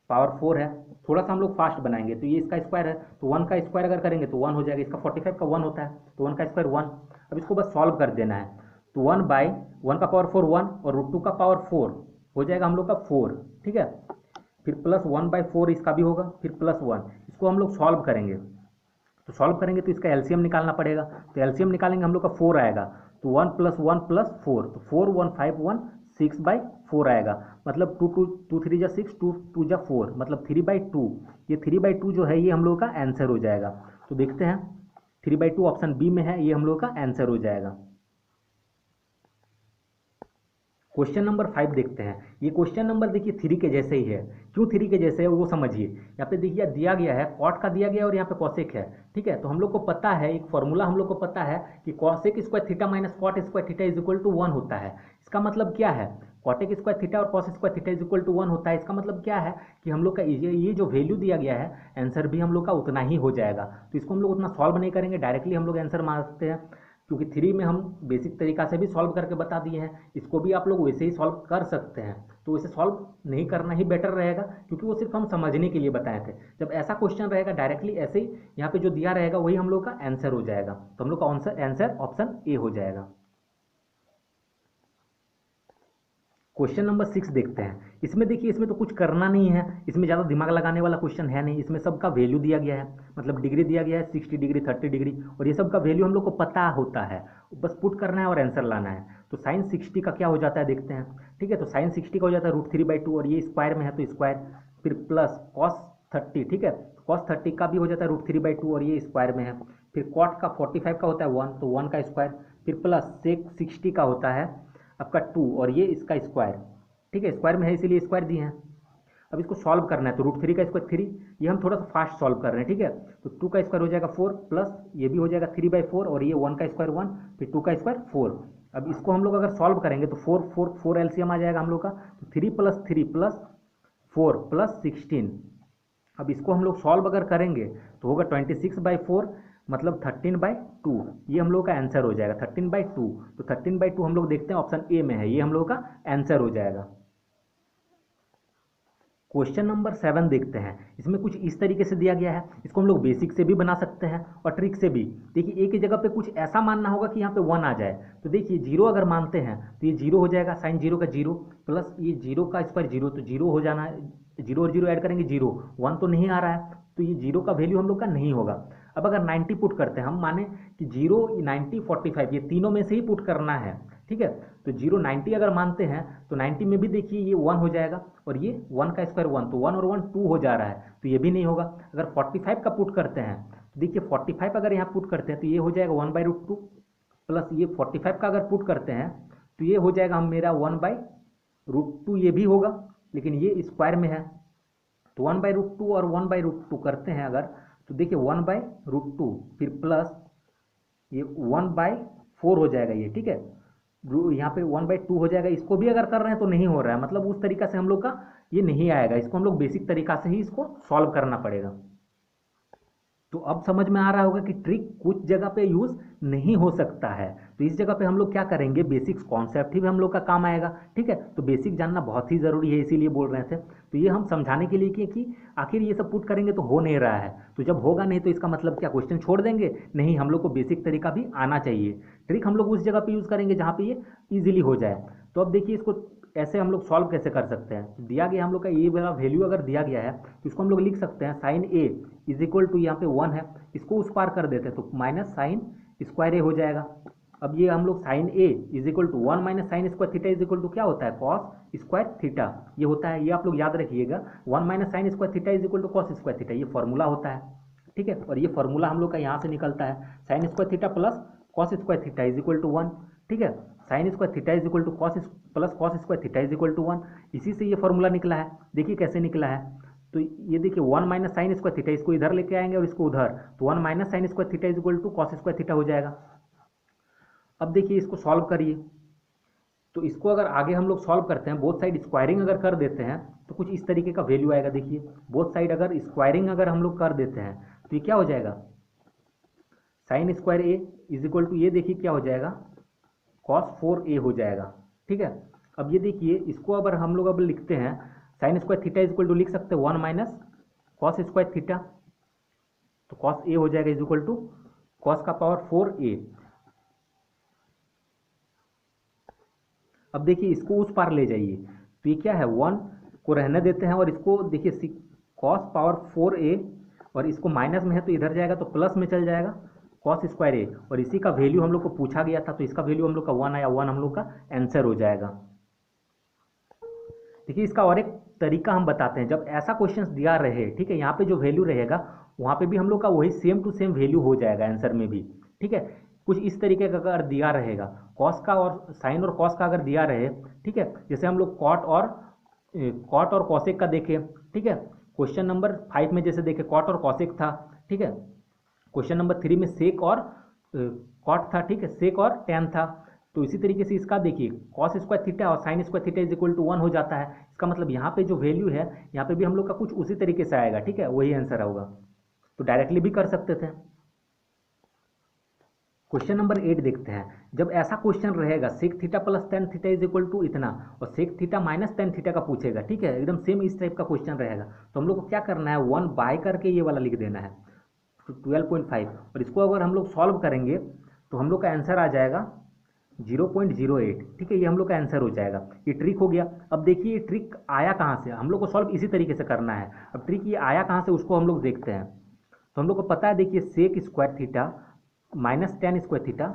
पावर 4 है। थोड़ा सा हम लोग फास्ट बनाएंगे, तो ये इसका स्क्वायर है, तो 1 का स्क्वायर अगर करेंगे तो 1 हो जाएगा। इसका 45 का 1 होता है, तो 1 का स्क्वायर 1। अब इसको बस सॉल्व कर देना है, तो 1/1 का पावर 4 1, और √2 का पावर 4 हो जाएगा हम लोग का 4, ठीक है। फिर प्लस 1/4 इसका भी होगा, फिर प्लस 1। इसको हम लोग सॉल्व करेंगे, तो सॉल्व करेंगे तो इसका एलसीएम निकालना पड़ेगा, तो एलसीएम निकालेंगे हम लोग का 4 आएगा, तो 1 + 1 + 4, तो 4 1 5 1 6/4 आएगा। मतलब 2 3 जा 6, 2 2 जा 4, मतलब 3/2। ये 3/2 जो है ये हम लोग का आंसर हो जाएगा। तो देखते हैं 3/2 ऑप्शन बी में है, ये हम लोग का आंसर हो जाएगा। क्वेश्चन नंबर 5 देखते हैं। ये क्वेश्चन नंबर देखिए 3 के जैसे ही है। क्यों 3 के जैसे है वो समझिए। यहाँ पे देखिए दिया गया है, कॉट का दिया गया है और यहाँ पे कॉसेक है, ठीक है। तो हम लोग को पता है, एक फॉर्मूला हम लोग को पता है कि cosec square theta minus cot square theta is equal to 1 होता है। इसका मतलब क्या है? कॉटेक स्क्वायर थीटा और cos square theta is equal to 1 होता है। इसका मतलब क्या है कि हम लोग का ये जो वैल्यू दिया गया है, आंसर भी हम लोग का उतना ही हो जाएगा। तो इसको हम लोग उतना सॉल्व नहीं करेंगे, डायरेक्टली हम लोग आंसर मारते हैं, क्योंकि 3 में हम बेसिक तरीका से भी सॉल्व करके बता दिए हैं। इसको भी आप लोग वैसे ही सॉल्व कर सकते हैं, तो वैसे सॉल्व नहीं करना ही बेटर रहेगा, क्योंकि वो सिर्फ हम समझने के लिए बताए थे। जब ऐसा क्वेश्चन रहेगा डायरेक्टली ऐसे ही यहाँ पे जो दिया रहेगा वही हम लोग का आंसर हो जाएगा। तो हम लोग का आंसर ऑप्शन ए हो जाएगा। क्वेश्चन नंबर 6 देखते हैं। इसमें देखिए, इसमें तो कुछ करना नहीं है, इसमें ज़्यादा दिमाग लगाने वाला क्वेश्चन है नहीं। इसमें सबका वैल्यू दिया गया है, मतलब डिग्री दिया गया है 60 डिग्री 30 डिग्री, और ये सब का वैल्यू हम लोग को पता होता है, बस पुट करना है और आंसर लाना है। तो साइन 60 का क्या हो जाता है देखते हैं, ठीक है। तो साइन 60 का हो जाता है √3/2, और ये स्क्वायर में है तो स्क्वायर, फिर प्लस कॉस 30, ठीक है, कॉस 30 का भी हो जाता है √3/2 और ये स्क्वायर में है। फिर कॉट का 45 का होता है 1, तो 1 का स्क्वायर, फिर प्लस सेक 60 का होता है आपका 2 और ये इसका स्क्वायर, ठीक है, स्क्वायर में है इसीलिए स्क्वायर दिए हैं। अब इसको सॉल्व करना है तो रूट 3 का स्क्वायर 3, ये हम थोड़ा सा फास्ट सॉल्व कर रहे हैं, ठीक है। तो 2 का स्क्वायर हो जाएगा 4 प्लस ये भी हो जाएगा 3/4 और ये 1 का स्क्वायर 1 फिर 2 का स्क्वायर 4। अब इसको हम लोग अगर सॉल्व करेंगे तो 4 एलसीएम आ जाएगा हम लोग का, तो 3 + 3 + 4 + 16। अब इसको हम लोग सॉल्व अगर करेंगे तो होगा 26/4 मतलब 13/2, ये हम लोग का आंसर हो जाएगा 13/2। तो 13/2 हम लोग देखते हैं ऑप्शन ए में है, ये हम लोग का आंसर हो जाएगा। क्वेश्चन नंबर 7 देखते हैं। इसमें कुछ इस तरीके से दिया गया है, इसको हम लोग बेसिक से भी बना सकते हैं और ट्रिक से भी। देखिए एक ही जगह पे कुछ ऐसा मानना होगा कि यहाँ पे 1 आ जाए, तो देखिए 0 अगर मानते हैं तो ये 0 हो जाएगा, साइन 0 का 0 प्लस ये 0 का स्क्वायर 0, तो 0 हो जाना है, 0 और 0 ऐड करेंगे 0, 1 तो नहीं आ रहा है, तो ये 0 का वैल्यू हम लोग का नहीं होगा। अब अगर 90 पुट करते हैं, हम माने कि 0 90 45 ये तीनों में से ही पुट करना है, ठीक है। तो 0 90 अगर मानते हैं तो 90 में भी देखिए ये 1 हो जाएगा और ये 1 का स्क्वायर 1, तो 1 और 1 2 हो जा रहा है, तो ये भी नहीं होगा। अगर 45 का पुट करते हैं तो देखिए 45 अगर यहाँ पुट करते हैं तो ये हो जाएगा 1/√2 प्लस ये 45 का अगर पुट करते हैं तो ये हो जाएगा हम मेरा 1/√2, ये भी होगा लेकिन ये स्क्वायर में है, तो 1/√2 और 1/√2 करते हैं अगर, तो देखिए 1/√2 फिर प्लस ये 1/4 हो जाएगा ये, ठीक है। यहाँ पे 1/2 हो जाएगा, इसको भी अगर कर रहे हैं तो नहीं हो रहा है, मतलब उस तरीका से हम लोग का ये नहीं आएगा, इसको हम लोग बेसिक तरीका से ही इसको सॉल्व करना पड़ेगा। तो अब समझ में आ रहा होगा कि ट्रिक कुछ जगह पे यूज नहीं हो सकता है, तो इस जगह पे हम लोग क्या करेंगे, बेसिक्स कॉन्सेप्ट ही हम लोग का काम आएगा, ठीक है। तो बेसिक जानना बहुत ही जरूरी है, इसीलिए बोल रहे थे। तो ये हम समझाने के लिए कि आखिर ये सब पुट करेंगे तो हो नहीं रहा है, तो जब होगा नहीं तो इसका मतलब क्या क्वेश्चन छोड़ देंगे, नहीं, हम लोग को बेसिक तरीका भी आना चाहिए। ट्रिक हम लोग उस जगह पे यूज करेंगे जहाँ पे ये ईजिली हो जाए। तो अब देखिए इसको ऐसे हम लोग सॉल्व कैसे कर सकते हैं। दिया गया हम लोग का ये वाला वैल्यू अगर दिया गया है तो इसको हम लोग लिख सकते हैं sine A is equal to, यहाँ पे 1 है, इसको उस पार कर देते हैं तो माइनस साइन स्क्वायर ए हो जाएगा। अब ये हम लोग sine A is equal to 1 minus sine square theta is equal to क्या होता है, कॉस स्क्वायर थीटा, ये होता है, ये आप लोग याद रखिएगा। 1 minus sine square theta is equal to cos square theta, ये फॉर्मूला होता है, ठीक है। और ये फॉर्मूला हम लोग का यहाँ से निकलता है, sine square theta plus cos square theta is equal to 1, ठीक है। Sine square theta is equal to cos plus cos square theta is equal to 1, इसी से ये फॉर्मूला निकला है। देखिए कैसे निकला है, तो ये देखिए 1 माइनस साइन स्क्वायर थीटा, इसको इधर लेके आएंगे और इसको उधर, तो 1 minus sine square theta is equal to cos square theta हो जाएगा। अब देखिए इसको सॉल्व करिए, तो इसको अगर आगे हम लोग सॉल्व करते हैं, बोथ साइड स्क्वायरिंग अगर कर देते हैं तो कुछ इस तरीके का वैल्यू आएगा। देखिए बोथ साइड अगर स्क्वायरिंग अगर हम लोग कर देते हैं तो ये क्या हो जाएगा, sine square A is equal to, ये देखिए क्या हो जाएगा, कॉस 4a हो जाएगा, ठीक है। अब ये देखिए इसको अगर हम लोग अब लिखते हैं, sine square theta is equal to लिख सकते हैं 1 माइनस कॉस स्क्वायर थीटा, तो कॉस ए हो जाएगा इज इक्वल टू कॉस का पावर 4a। अब देखिए इसको उस पार ले जाइए, तो ये क्या है, 1 को रहने देते हैं और इसको देखिए कॉस पावर 4a, और इसको माइनस में है तो इधर जाएगा तो प्लस में चल जाएगा कॉस स्क्वायर ए, और इसी का वैल्यू हम लोग को पूछा गया था तो इसका वैल्यू हम लोग का 1 आया, 1 हम लोग का आंसर हो जाएगा। देखिए इसका और एक तरीका हम बताते हैं, जब ऐसा क्वेश्चन दिया रहे, ठीक है, यहाँ पे जो वैल्यू रहेगा वहाँ पे भी हम लोग का वही सेम टू सेम वैल्यू हो जाएगा आंसर में भी, ठीक है। कुछ इस तरीके का अगर दिया रहेगा, कॉस का और साइन और कॉस का अगर दिया रहे, ठीक है, जैसे हम लोग कॉट और कॉसेक का देखें, ठीक है। क्वेश्चन नंबर 5 में जैसे देखे कॉट और कॉसेक था, ठीक है। क्वेश्चन नंबर 3 में सेक और कॉट था, ठीक है, सेक और टैन था। तो इसी तरीके से इसका देखिए कॉस स्क्वायर थीटा और sine square theta is equal to 1 हो जाता है। इसका मतलब यहाँ पे जो वैल्यू है यहाँ पे भी हम लोग का कुछ उसी तरीके से आएगा, ठीक है, वही आंसर होगा। तो डायरेक्टली भी कर सकते थे। क्वेश्चन नंबर 8 देखते हैं, जब ऐसा क्वेश्चन रहेगा sec theta plus tan theta is equal to इतना और sec theta minus tan theta का पूछेगा, ठीक है, एकदम सेम इस टाइप का क्वेश्चन रहेगा, तो हम लोग को क्या करना है, 1 बाय करके ये वाला लिख देना है 12.5, और इसको अगर हम लोग सॉल्व करेंगे तो हम लोग का आंसर आ जाएगा 0.08, ठीक है, ये हम लोग का आंसर हो जाएगा। ये ट्रिक हो गया। अब देखिए ये ट्रिक आया कहाँ से, हम लोग को सॉल्व इसी तरीके से करना है। अब ट्रिक ये आया कहाँ से उसको हम लोग देखते हैं। तो हम लोग को पता है, देखिए sec square theta minus tan square theta,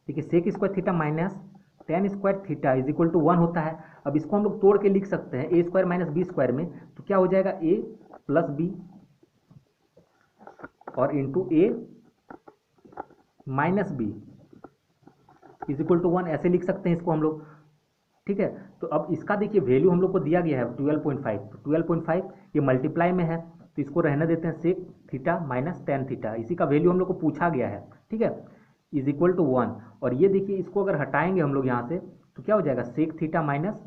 देखिए sec square theta minus tan square theta is equal to 1 होता है। अब इसको हम लोग तोड़ के लिख सकते हैं A square minus B square में, तो क्या हो जाएगा, ए प्लस बी और into A minus B, is equal to 1 ऐसे लिख सकते हैं इसको हम लोग। ठीक है, तो अब इसका देखिए वैल्यू हम लोग को दिया गया है 12.5, तो 12.5 ये मल्टीप्लाई में है, तो इसको रहने देते हैं sec theta minus tan theta, इसी का वैल्यू हम लोग को पूछा गया है। ठीक है, इज इक्वल टू 1, और ये देखिए इसको अगर हटाएंगे हम लोग यहाँ से तो क्या हो जाएगा, sec theta minus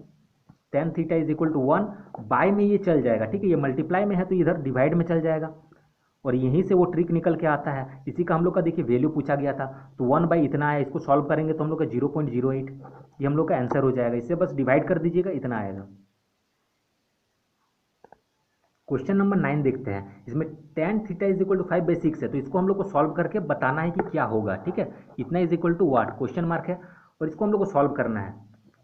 tan theta is equal to 1, बाय में ये चल जाएगा। ठीक है, ये मल्टीप्लाई में है तो इधर डिवाइड में चल जाएगा, और यहीं से वो ट्रिक निकल के आता है। इसी का हम लोग का देखिए वैल्यू पूछा गया था, तो 1 इतना आया, इसको सॉल्व करेंगे तो हम लोग का 0.08 ये हम लोग का आंसर हो जाएगा। इससे बस डिवाइड कर दीजिएगा, इतना आएगा। क्वेश्चन नंबर 9 देखते हैं, इसमें tan theta is equal to 5/6 है, तो इसको हम लोग को सॉल्व करके बताना है कि क्या होगा। ठीक है, इतना is equal to what, question mark है, और इसको हम लोग को सॉल्व करना है।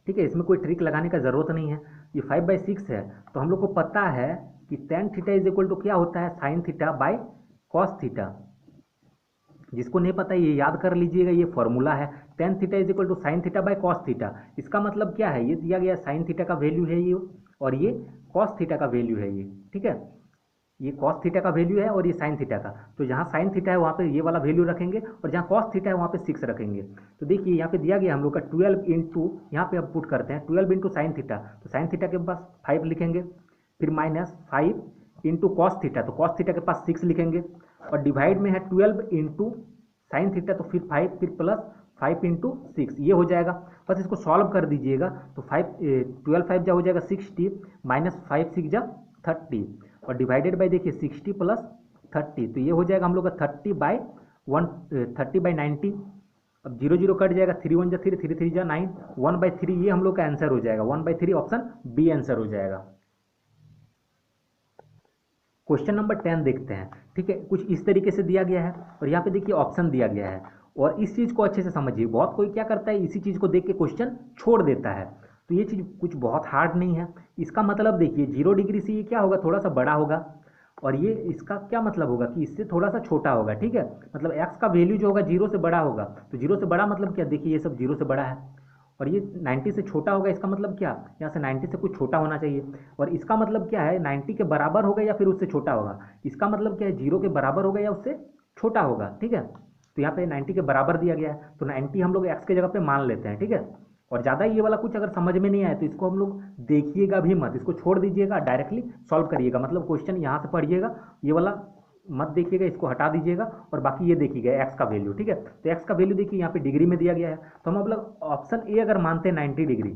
ठीक है, इसमें कोई ट्रिक लगाने का जरूरत नहीं है, ये 5/6 है, तो हम लोग को पता है कि tan theta is equal to क्या होता है, sine theta by cos theta. जिसको नहीं पता ये याद कर लीजिएगा, ये फॉर्मूला है, tan theta is equal to sine theta by cos theta. इसका मतलब क्या है, ये दिया गया साइन थीटा का वैल्यू है ये, और ये कॉस थीटा का वैल्यू है ये। ठीक है, ये कॉस थीटा का वैल्यू है और ये साइन थीटा का, तो जहाँ साइन थीटा है वहाँ पे ये वाला वैल्यू रखेंगे, और जहाँ कॉस थीटा है वहाँ पे 6 रखेंगे। तो देखिए यहाँ पे दिया गया हम लोग का 12 इंटू, यहाँ पे अब पुट करते हैं 12 इंटू साइन थीटा, तो साइन थीटा के पास 5 लिखेंगे, फिर माइनस 5 इंटू कॉस थीटा, तो कॉस थीटा के पास 6 लिखेंगे, और डिवाइड में है 12 इंटू साइन थीटा, तो फिर 5, फिर प्लस 5 इंटू 6, ये हो जाएगा। बस इसको सॉल्व कर दीजिएगा, तो 12 5 जा हो जाएगा 60, माइनस 5 6 जा 30, और डिवाइडेड बाई देखिए 60 प्लस 30, तो ये हो जाएगा हम लोग का 30/90। अब 0 0 कट जाएगा, 3 1 जा 3, 3 3 जा 9, 1/3 ये हम लोग का आंसर हो जाएगा, 1/3 ऑप्शन बी आंसर हो जाएगा। क्वेश्चन नंबर 10 देखते हैं। ठीक है, कुछ इस तरीके से दिया गया है, और यहाँ पे देखिए ऑप्शन दिया गया है, और इस चीज़ को अच्छे से समझिए। बहुत कोई क्या करता है, इसी चीज़ को देख के क्वेश्चन छोड़ देता है, तो ये चीज़ कुछ बहुत हार्ड नहीं है। इसका मतलब देखिए 0 डिग्री से ये क्या होगा, थोड़ा सा बड़ा होगा, और ये इसका क्या मतलब होगा कि इससे थोड़ा सा छोटा होगा। ठीक है, मतलब एक्स का वैल्यू जो होगा 0 से बड़ा होगा, तो 0 से बड़ा मतलब क्या, देखिए ये सब 0 से बड़ा है, और ये 90 से छोटा होगा, इसका मतलब क्या, यहाँ से 90 से कुछ छोटा होना चाहिए, और इसका मतलब क्या है, 90 के बराबर होगा या फिर उससे छोटा होगा। इसका मतलब क्या है, 0 के बराबर होगा या उससे छोटा होगा। ठीक है, तो यहाँ पे 90 के बराबर दिया गया है, तो 90 हम लोग एक्स के जगह पे मान लेते हैं। ठीक है, और ज़्यादा ये वाला कुछ अगर समझ में नहीं आए तो इसको हम लोग देखिएगा भी मत, इसको छोड़ दीजिएगा, डायरेक्टली सॉल्व करिएगा। मतलब क्वेश्चन यहाँ से पढ़िएगा, ये वाला मत देखिएगा, इसको हटा दीजिएगा, और बाकी ये देखिएगा एक्स का वैल्यू। ठीक है, तो एक्स का वैल्यू देखिए यहाँ पे डिग्री में दिया गया है, तो हम मतलब ऑप्शन ए अगर मानते हैं 90 डिग्री,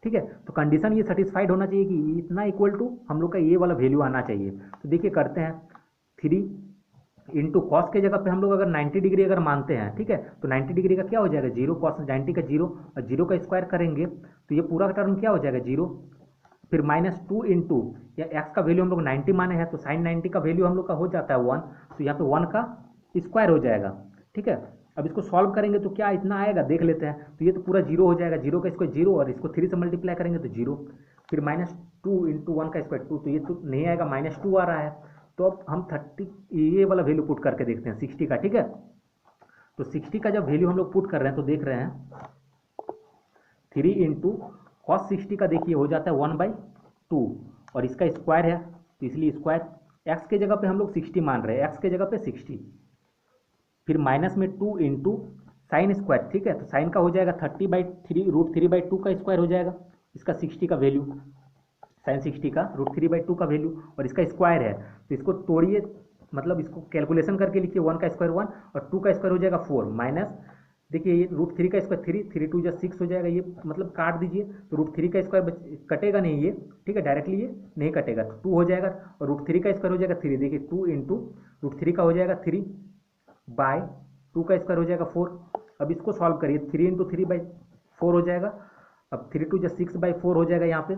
ठीक है, तो कंडीशन ये सेटिस्फाइड होना चाहिए कि इतना इक्वल टू हम लोग का ये वाला वैल्यू आना चाहिए। तो देखिए करते हैं, 3 इंटू कॉस के जगह पे हम लोग अगर 90 डिग्री अगर मानते हैं, ठीक है, तो 90 डिग्री का क्या हो जाएगा, 0, कॉस 90 का 0, और 0 का स्क्वायर करेंगे तो ये पूरा टर्म क्या हो जाएगा, 0, फिर -2 इंटू, या एक्स का वैल्यू हम लोग 90 माने हैं, तो साइन 90 का वैल्यू हम लोग का हो जाता है 1, तो यहाँ पे 1 का स्क्वायर हो जाएगा। ठीक है, अब इसको सॉल्व करेंगे तो क्या इतना आएगा, देख लेते हैं, तो ये तो पूरा 0 हो जाएगा, 0 का स्क्वायर 0, और इसको 3 से मल्टीप्लाई करेंगे तो 0, फिर -2 इंटू 1 का स्क्वायर 2, तो ये तो नहीं आएगा, -2 आ रहा है। तो अब हम 30 ये वाला वैल्यू पुट करके देखते हैं 60 का। ठीक है, तो 60 का जब वैल्यू हम लोग पुट कर रहे हैं तो देख रहे हैं 3 इंटू कॉस 60 का देखिए हो जाता है 1/2, और इसका स्क्वायर है तो इसलिए स्क्वायर, एक्स के जगह पे हम लोग 60 मान रहे हैं, एक्स के जगह पे 60, फिर माइनस में 2 इंटू साइन स्क्वायर। ठीक है, तो साइन का हो जाएगा 30/3 √3/2 का स्क्वायर हो जाएगा, इसका 60 का वैल्यू, साइन 60 का √3/2 का वैल्यू, और इसका स्क्वायर है तो इसको तोड़िए, मतलब इसको कैलकुलेशन करके लिखिए, 1 का स्क्वायर 1 और 2 का स्क्वायर हो जाएगा 4, माइनस देखिए ये √3 का स्क्वायर 3, 3 2 6 हो जाएगा, ये मतलब काट दीजिए, तो √3 का स्क्वायर कटेगा नहीं ये। ठीक है, डायरेक्टली ये नहीं कटेगा, तो 2 हो जाएगा, और √3 का स्क्वायर हो जाएगा 3, देखिए 2 इंटू √3 का हो जाएगा 3/2 का स्क्वायर हो जाएगा 4। अब इसको सॉल्व करिए, 3 इंटू 3/4 हो जाएगा, अब 3 2 6/4 हो जाएगा यहाँ पे।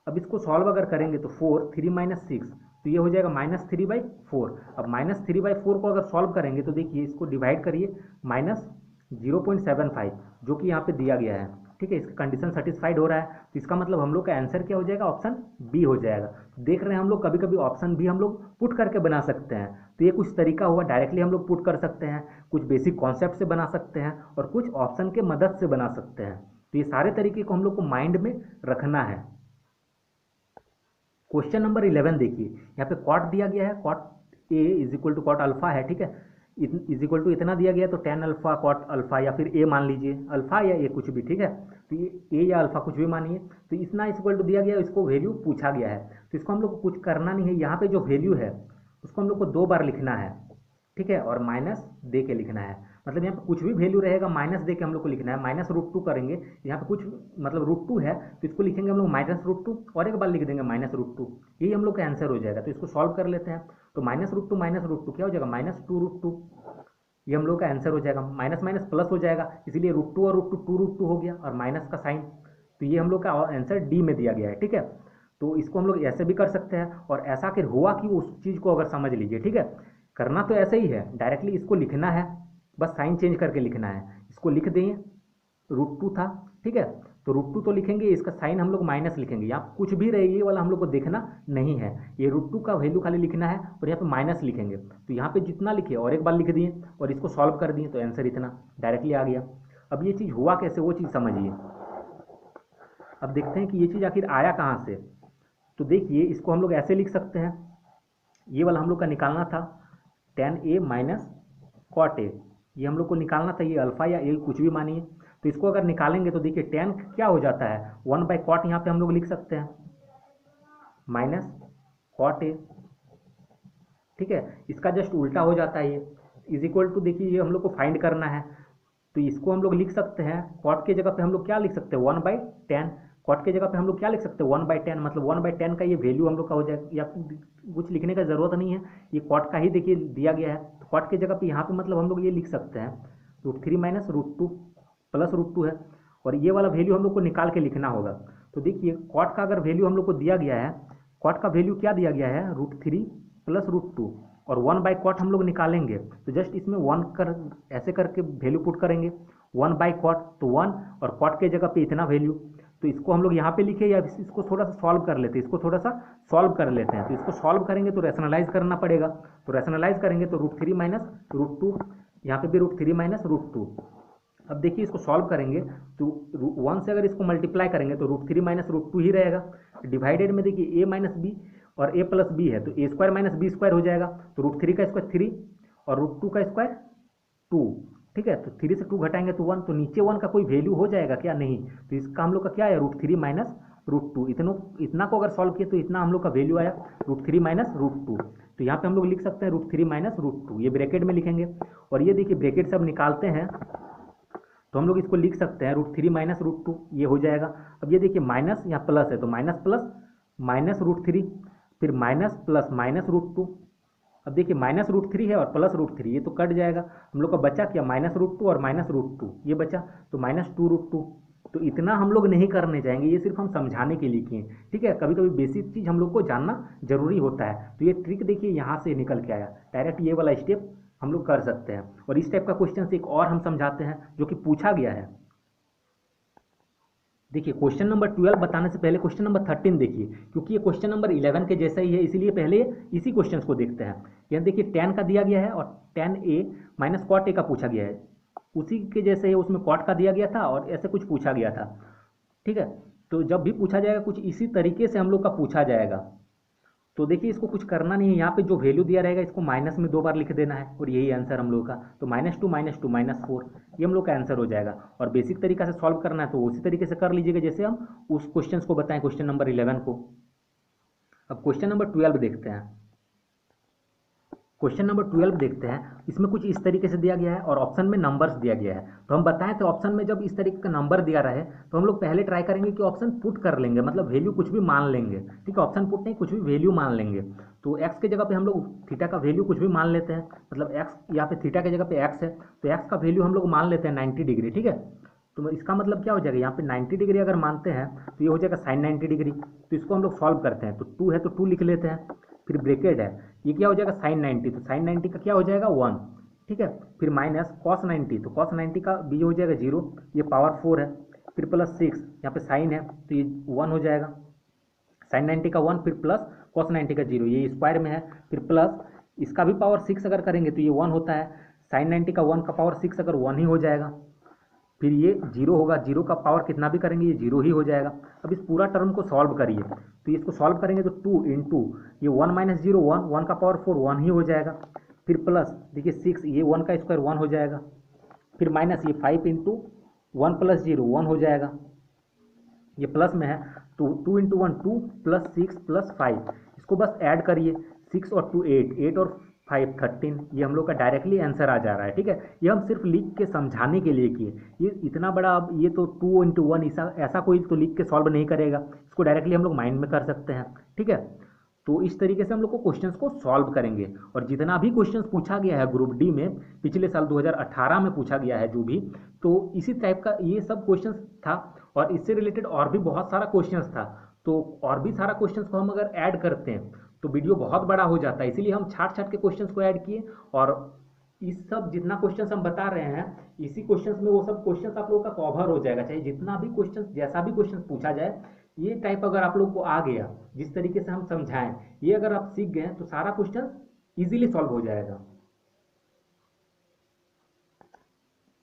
अब इसको सॉल्व अगर करेंगे तो 4, 3 - 6, तो ये हो जाएगा -3/4। अब -3/4 को अगर सॉल्व करेंगे तो देखिए इसको डिवाइड करिए, -0.75 जो कि यहाँ पे दिया गया है। ठीक है, इसका कंडीशन सेटिस्फाइड हो रहा है, तो इसका मतलब हम लोग का आंसर क्या हो जाएगा, ऑप्शन बी हो जाएगा। तो देख रहे हैं हम लोग कभी कभी ऑप्शन भी हम लोग पुट करके बना सकते हैं, तो ये कुछ तरीका हुआ, डायरेक्टली हम लोग पुट कर सकते हैं, कुछ बेसिक कॉन्सेप्ट से बना सकते हैं, और कुछ ऑप्शन के मदद से बना सकते हैं। तो ये सारे तरीके को हम लोग को माइंड में रखना है। क्वेश्चन नंबर 11 देखिए, यहाँ पे कॉट दिया गया है, cot A is equal to cot alpha है। ठीक है, इज इक्वल टू इतना दिया गया तो टेन अल्फा कॉट अल्फा या फिर ए मान लीजिए, अल्फा या ए कुछ भी, ठीक है। तो ये ए या अल्फा कुछ भी मानिए, तो इतना इज इक्वल टू दिया गया, इसको वैल्यू पूछा गया है, तो इसको हम लोग को कुछ करना नहीं है। यहाँ पे जो वैल्यू है उसको हम लोग को 2 बार लिखना है, ठीक है, और माइनस दे के लिखना है। मतलब यहाँ पे कुछ भी वैल्यू रहेगा माइनस दे के हम लोग को लिखना है। माइनस रूट टू करेंगे, यहाँ पे कुछ मतलब रूट टू है तो इसको लिखेंगे हम लोग माइनस रूट टू और एक बार लिख देंगे माइनस रूट टू, यही हम लोग का आंसर हो जाएगा। तो इसको सॉल्व कर लेते हैं। तो माइनस रूट टू क्या हो जाएगा, माइनस टू रूट टू, ये हम लोग का आंसर हो जाएगा। माइनस माइनस प्लस हो जाएगा, इसीलिए रूट टू और रूट टू हो गया और माइनस का साइन, तो ये हम लोग का आंसर डी में दिया गया है, ठीक है। तो इसको हम लोग ऐसे भी कर सकते हैं, और ऐसा फिर हुआ कि उस चीज़ को अगर समझ लीजिए, ठीक है। करना तो ऐसे ही है, डायरेक्टली इसको लिखना है, बस साइन चेंज करके लिखना है। इसको लिख दें, रूट टू था, ठीक है, तो रूट टू तो लिखेंगे, इसका साइन हम लोग माइनस लिखेंगे। यहाँ कुछ भी रहे ये वाला हम लोग को देखना नहीं है, ये रूट टू का वैल्यू खाली लिखना है और यहाँ पे माइनस लिखेंगे। तो यहाँ पे जितना लिखे और एक बार लिख दिए और इसको सॉल्व कर दिए, तो आंसर इतना डायरेक्टली आ गया। अब ये चीज़ हुआ कैसे, वो चीज़ समझिए। अब देखते हैं कि ये चीज़ आखिर आया कहाँ से। तो देखिए, इसको हम लोग ऐसे लिख सकते हैं, ये वाला हम लोग का निकालना था tan A minus cot A, ये हम लोग को निकालना था, ये अल्फा या ए कुछ भी मानिए। तो इसको अगर निकालेंगे तो देखिए टेन क्या हो जाता है, 1/कॉट यहाँ पे हम लोग लिख सकते हैं माइनस कॉट ए, ठीक है। इसका जस्ट उल्टा हो जाता है ये, इज इक्वल टू, देखिए ये हम लोग को फाइंड करना है, तो इसको हम लोग लिख सकते हैं कॉट के जगह पे हम लोग क्या लिख सकते हैं 1/10, कॉट के जगह पे हम लोग क्या लिख सकते हैं 1/10, मतलब 1/10 का ये वैल्यू हम लोग का हो जाएगा, या कुछ लिखने का ज़रूरत नहीं है, ये कॉट का ही देखिए दिया गया है। तो कॉट के जगह पे यहाँ पे मतलब हम लोग ये लिख सकते हैं √3 माइनस √2 प्लस √2 है, और ये वाला वैल्यू हम लोग को निकाल के लिखना होगा। तो देखिए कॉट का अगर वैल्यू हम लोग को दिया गया है, कॉट का वैल्यू क्या दिया गया है √3 प्लस √2, और 1/कॉट हम लोग निकालेंगे, तो जस्ट इसमें 1 कर ऐसे करके वैल्यू पुट करेंगे, 1/कॉट तो 1, और कॉट के जगह पे इतना वैल्यू, तो इसको हम लोग यहाँ पे लिखे या इसको थोड़ा सा सॉल्व कर लेते हैं, इसको थोड़ा सा सॉल्व कर लेते हैं। तो इसको सॉल्व करेंगे तो रैशनलाइज करना पड़ेगा, तो रैशनलाइज करेंगे तो √3 माइनस √2, यहाँ पे भी √3 माइनस √2। अब देखिए इसको सॉल्व करेंगे तो 1 से अगर इसको मल्टीप्लाई करेंगे तो √3 माइनस √2 ही रहेगा, डिवाइडेड में देखिए ए माइनस बी और ए प्लस बी है, तो ए स्क्वायर माइनस बी स्क्वायर हो जाएगा, तो √3 का स्क्वायर 3 और √2 का स्क्वायर 2, ठीक है। तो 3 से 2 घटाएंगे तो 1, तो नीचे 1 का कोई वैल्यू हो जाएगा क्या, नहीं। तो इसका हम लोग का क्या है √3 माइनस √2, इतना को अगर सॉल्व किए तो इतना हम लोग का वैल्यू आया √3 माइनस √2। तो यहाँ पे हम लोग लिख सकते हैं √3 माइनस √2, ये ब्रैकेट में लिखेंगे, और ये देखिए ब्रैकेट से अब निकालते हैं तो हम लोग इसको लिख सकते हैं √3 माइनस √2, ये हो जाएगा। अब ये देखिए माइनस यहाँ प्लस है, तो माइनस प्लस माइनस √3, फिर माइनस प्लस माइनस √2। अब देखिए माइनस √3 है और प्लस √3, ये तो कट जाएगा, हम लोग का बचा क्या माइनस √2 और माइनस √2, ये बचा, तो माइनस 2√2। तो इतना हम लोग नहीं करने जाएंगे, ये सिर्फ हम समझाने के लिए किए, ठीक है। कभी कभी बेसिक चीज़ हम लोग को जानना जरूरी होता है। तो ये ट्रिक देखिए यहाँ से निकल के आया, डायरेक्ट ये वाला स्टेप हम लोग कर सकते हैं। और इस टाइप का क्वेश्चन से एक और हम समझाते हैं जो कि पूछा गया है। देखिए क्वेश्चन नंबर 12 बताने से पहले क्वेश्चन नंबर 13 देखिए, क्योंकि ये क्वेश्चन नंबर 11 के जैसा ही है, इसीलिए पहले इसी क्वेश्चन को देखते हैं। यहाँ देखिए tan का दिया गया है और tan a minus cot A का पूछा गया है, उसी के जैसे ही उसमें कॉट का दिया गया था और ऐसे कुछ पूछा गया था, ठीक है। तो जब भी पूछा जाएगा कुछ इसी तरीके से हम लोग का पूछा जाएगा। तो देखिए इसको कुछ करना नहीं है, यहाँ पे जो वैल्यू दिया रहेगा इसको माइनस में 2 बार लिख देना है, और यही आंसर हम लोग का। तो -2 -2 -4, ये हम लोग का आंसर हो जाएगा। और बेसिक तरीका से सॉल्व करना है तो उसी तरीके से कर लीजिएगा जैसे हम उस क्वेश्चन को बताएं, क्वेश्चन नंबर 11 को। अब क्वेश्चन नंबर 12 देखते हैं। क्वेश्चन नंबर 12 देखते हैं, इसमें कुछ इस तरीके से दिया गया है और ऑप्शन में नंबर्स दिया गया है। तो हम बताएं तो ऑप्शन में जब इस तरीके का नंबर दिया रहे तो हम लोग पहले ट्राई करेंगे कि ऑप्शन पुट कर लेंगे, मतलब वैल्यू कुछ भी मान लेंगे, ठीक है। ऑप्शन पुट नहीं, कुछ भी वैल्यू मान लेंगे। तो एक्स के जगह पे हम लोग थीटा का वैल्यू कुछ भी मान लेते हैं, मतलब एक्स यहाँ पे थीटा के जगह पे एक्स है, तो एक्स का वैल्यू हम लोग मान लेते हैं 90 डिग्री, ठीक है। तो इसका मतलब क्या हो जाएगा, यहाँ पे 90 डिग्री अगर मानते हैं तो ये हो जाएगा sin 90 डिग्री। तो इसको हम लोग सॉल्व करते हैं, तो 2 है तो 2 लिख लेते हैं, फिर ब्रैकेट है, ये क्या हो जाएगा sin 90, तो sin 90 का क्या हो जाएगा 1, ठीक है। फिर माइनस cos 90, तो cos 90 का भी हो जाएगा 0, ये पावर 4 है, फिर प्लस 6, यहाँ पे साइन है तो ये 1 हो जाएगा, sin 90 का 1, फिर प्लस cos 90 का 0, ये स्क्वायर में है, फिर प्लस इसका भी पावर 6 अगर करेंगे तो ये 1 होता है, sin 90 का 1 का पावर 6 अगर 1 ही हो जाएगा, फिर ये 0 होगा, 0 का पावर कितना भी करेंगे ये 0 ही हो जाएगा। अब इस पूरा टर्म को सॉल्व करिए, तो इसको सॉल्व करेंगे तो 2 इंटू ये 1 माइनस 0 1, 1 का पावर 4 1 ही हो जाएगा, फिर प्लस, देखिए 6, ये 1 का स्क्वायर 1 हो जाएगा, फिर माइनस ये 5 इंटू 1 प्लस 0 1 हो जाएगा, ये प्लस में है तो 2 इंटू 1 2 प्लस 6 प्लस 5, इसको बस ऐड करिए, 6 और 2 8, 8 और 5 13, ये हम लोग का डायरेक्टली आंसर आ जा रहा है। ठीक है, ये हम सिर्फ लिख के समझाने के लिए किए, ये इतना बड़ा, अब ये तो 2 इंटू 1 ऐसा कोई तो लिख के सॉल्व नहीं करेगा, इसको डायरेक्टली हम लोग माइंड में कर सकते हैं। ठीक है, तो इस तरीके से हम लोग को क्वेश्चंस को सॉल्व करेंगे, और जितना भी क्वेश्चंस पूछा गया है ग्रुप डी में पिछले साल 2018 में पूछा गया है जो भी, तो इसी टाइप का ये सब क्वेश्चंस था, और इससे रिलेटेड और भी बहुत सारा क्वेश्चंस था। तो और भी सारा क्वेश्चंस को हम अगर ऐड करते हैं तो वीडियो बहुत बड़ा हो जाता है, इसीलिए हम छाट छाट के क्वेश्चंस को ऐड किए, और इस सब जितना क्वेश्चंस हम बता रहे हैं इसी क्वेश्चंस में वो सब क्वेश्चंस आप लोगों का कवर हो जाएगा, चाहे जितना भी क्वेश्चंस जैसा भी क्वेश्चंस पूछा जाए, ये टाइप अगर आप लोग को आ गया, जिस तरीके से हम समझाएं, ये अगर आप सीख गए तो सारा क्वेश्चन इजीली सॉल्व हो जाएगा।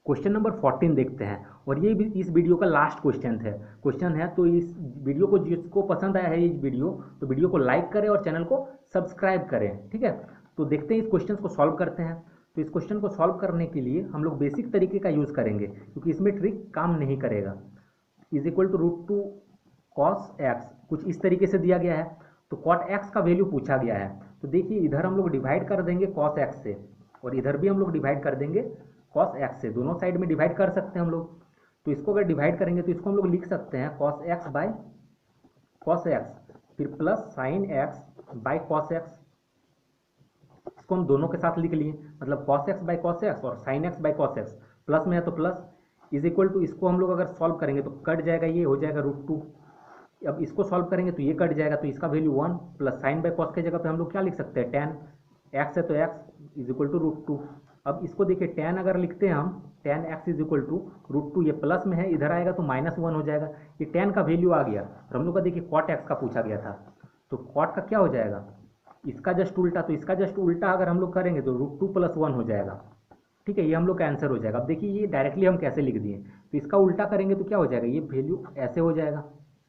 क्वेश्चन नंबर 14 देखते हैं, और ये भी इस वीडियो का लास्ट क्वेश्चन है। तो इस वीडियो को जिसको पसंद आया है इस वीडियो, तो वीडियो को लाइक करें और चैनल को सब्सक्राइब करें। ठीक है, तो देखते हैं इस क्वेश्चन को सॉल्व करते हैं। तो इस क्वेश्चन को सॉल्व करने के लिए हम लोग बेसिक तरीके का यूज़ करेंगे, क्योंकि इसमें ट्रिक काम नहीं करेगा। Is equal to √2 cos x, कुछ इस तरीके से दिया गया है, तो कॉट एक्स का वैल्यू पूछा गया है। तो देखिए इधर हम लोग डिवाइड कर देंगे कॉस एक्स से, और इधर भी हम लोग डिवाइड कर देंगे कॉस एक्स से, दोनों साइड में डिवाइड कर सकते हैं हम लोग। तो इसको अगर डिवाइड करेंगे तो इसको हम लोग लिख सकते हैं cos x by cos x, फिर plus sine x by cos x, इसको हम दोनों के साथ लिख लिए, मतलब cos x by cos x और sine x by cos x, plus में है तो प्लस, इज इक्वल टू, इसको हम लोग अगर सॉल्व करेंगे तो कट जाएगा, ये हो जाएगा √2। अब इसको सॉल्व करेंगे तो ये कट जाएगा, तो इसका value 1 plus sign by cos के जगह पे हम लोग क्या लिख सकते हैं, tan एक्स है तो एक्स इज इक्वल टू √2। अब इसको देखिए tan अगर लिखते हैं हम, tan x is equal to √2, ये प्लस में है, इधर आएगा तो -1 हो जाएगा, ये tan का वैल्यू आ गया। और हम लोग का देखिए cot x का पूछा गया था, तो cot का क्या हो जाएगा, इसका जस्ट उल्टा, तो इसका जस्ट उल्टा अगर हम लोग करेंगे तो √2 + 1 हो जाएगा। ठीक है, ये हम लोग का आंसर हो जाएगा। अब देखिए ये डायरेक्टली हम कैसे लिख दिए, तो इसका उल्टा करेंगे तो क्या हो जाएगा, ये वैल्यू ऐसे हो जाएगा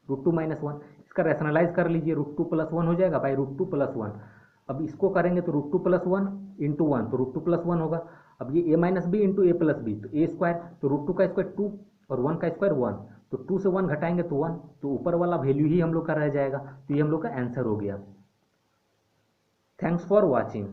√2 - 1, इसका रैशनलाइज कर लीजिए, √2 + 1 हो जाएगा बाई √2 + 1। अब इसको करेंगे तो √2 + 1 इंटू 1, तो √2 + 1 होगा। अब ये a - b into a + b, तो a स्क्वायर, तो √2 का स्क्वायर 2 और 1 का स्क्वायर 1, तो 2 से 1 घटाएंगे तो 1, तो ऊपर वाला वैल्यू ही हम लोग का रह जाएगा, तो ये हम लोग का आंसर हो गया। Thanks for watching.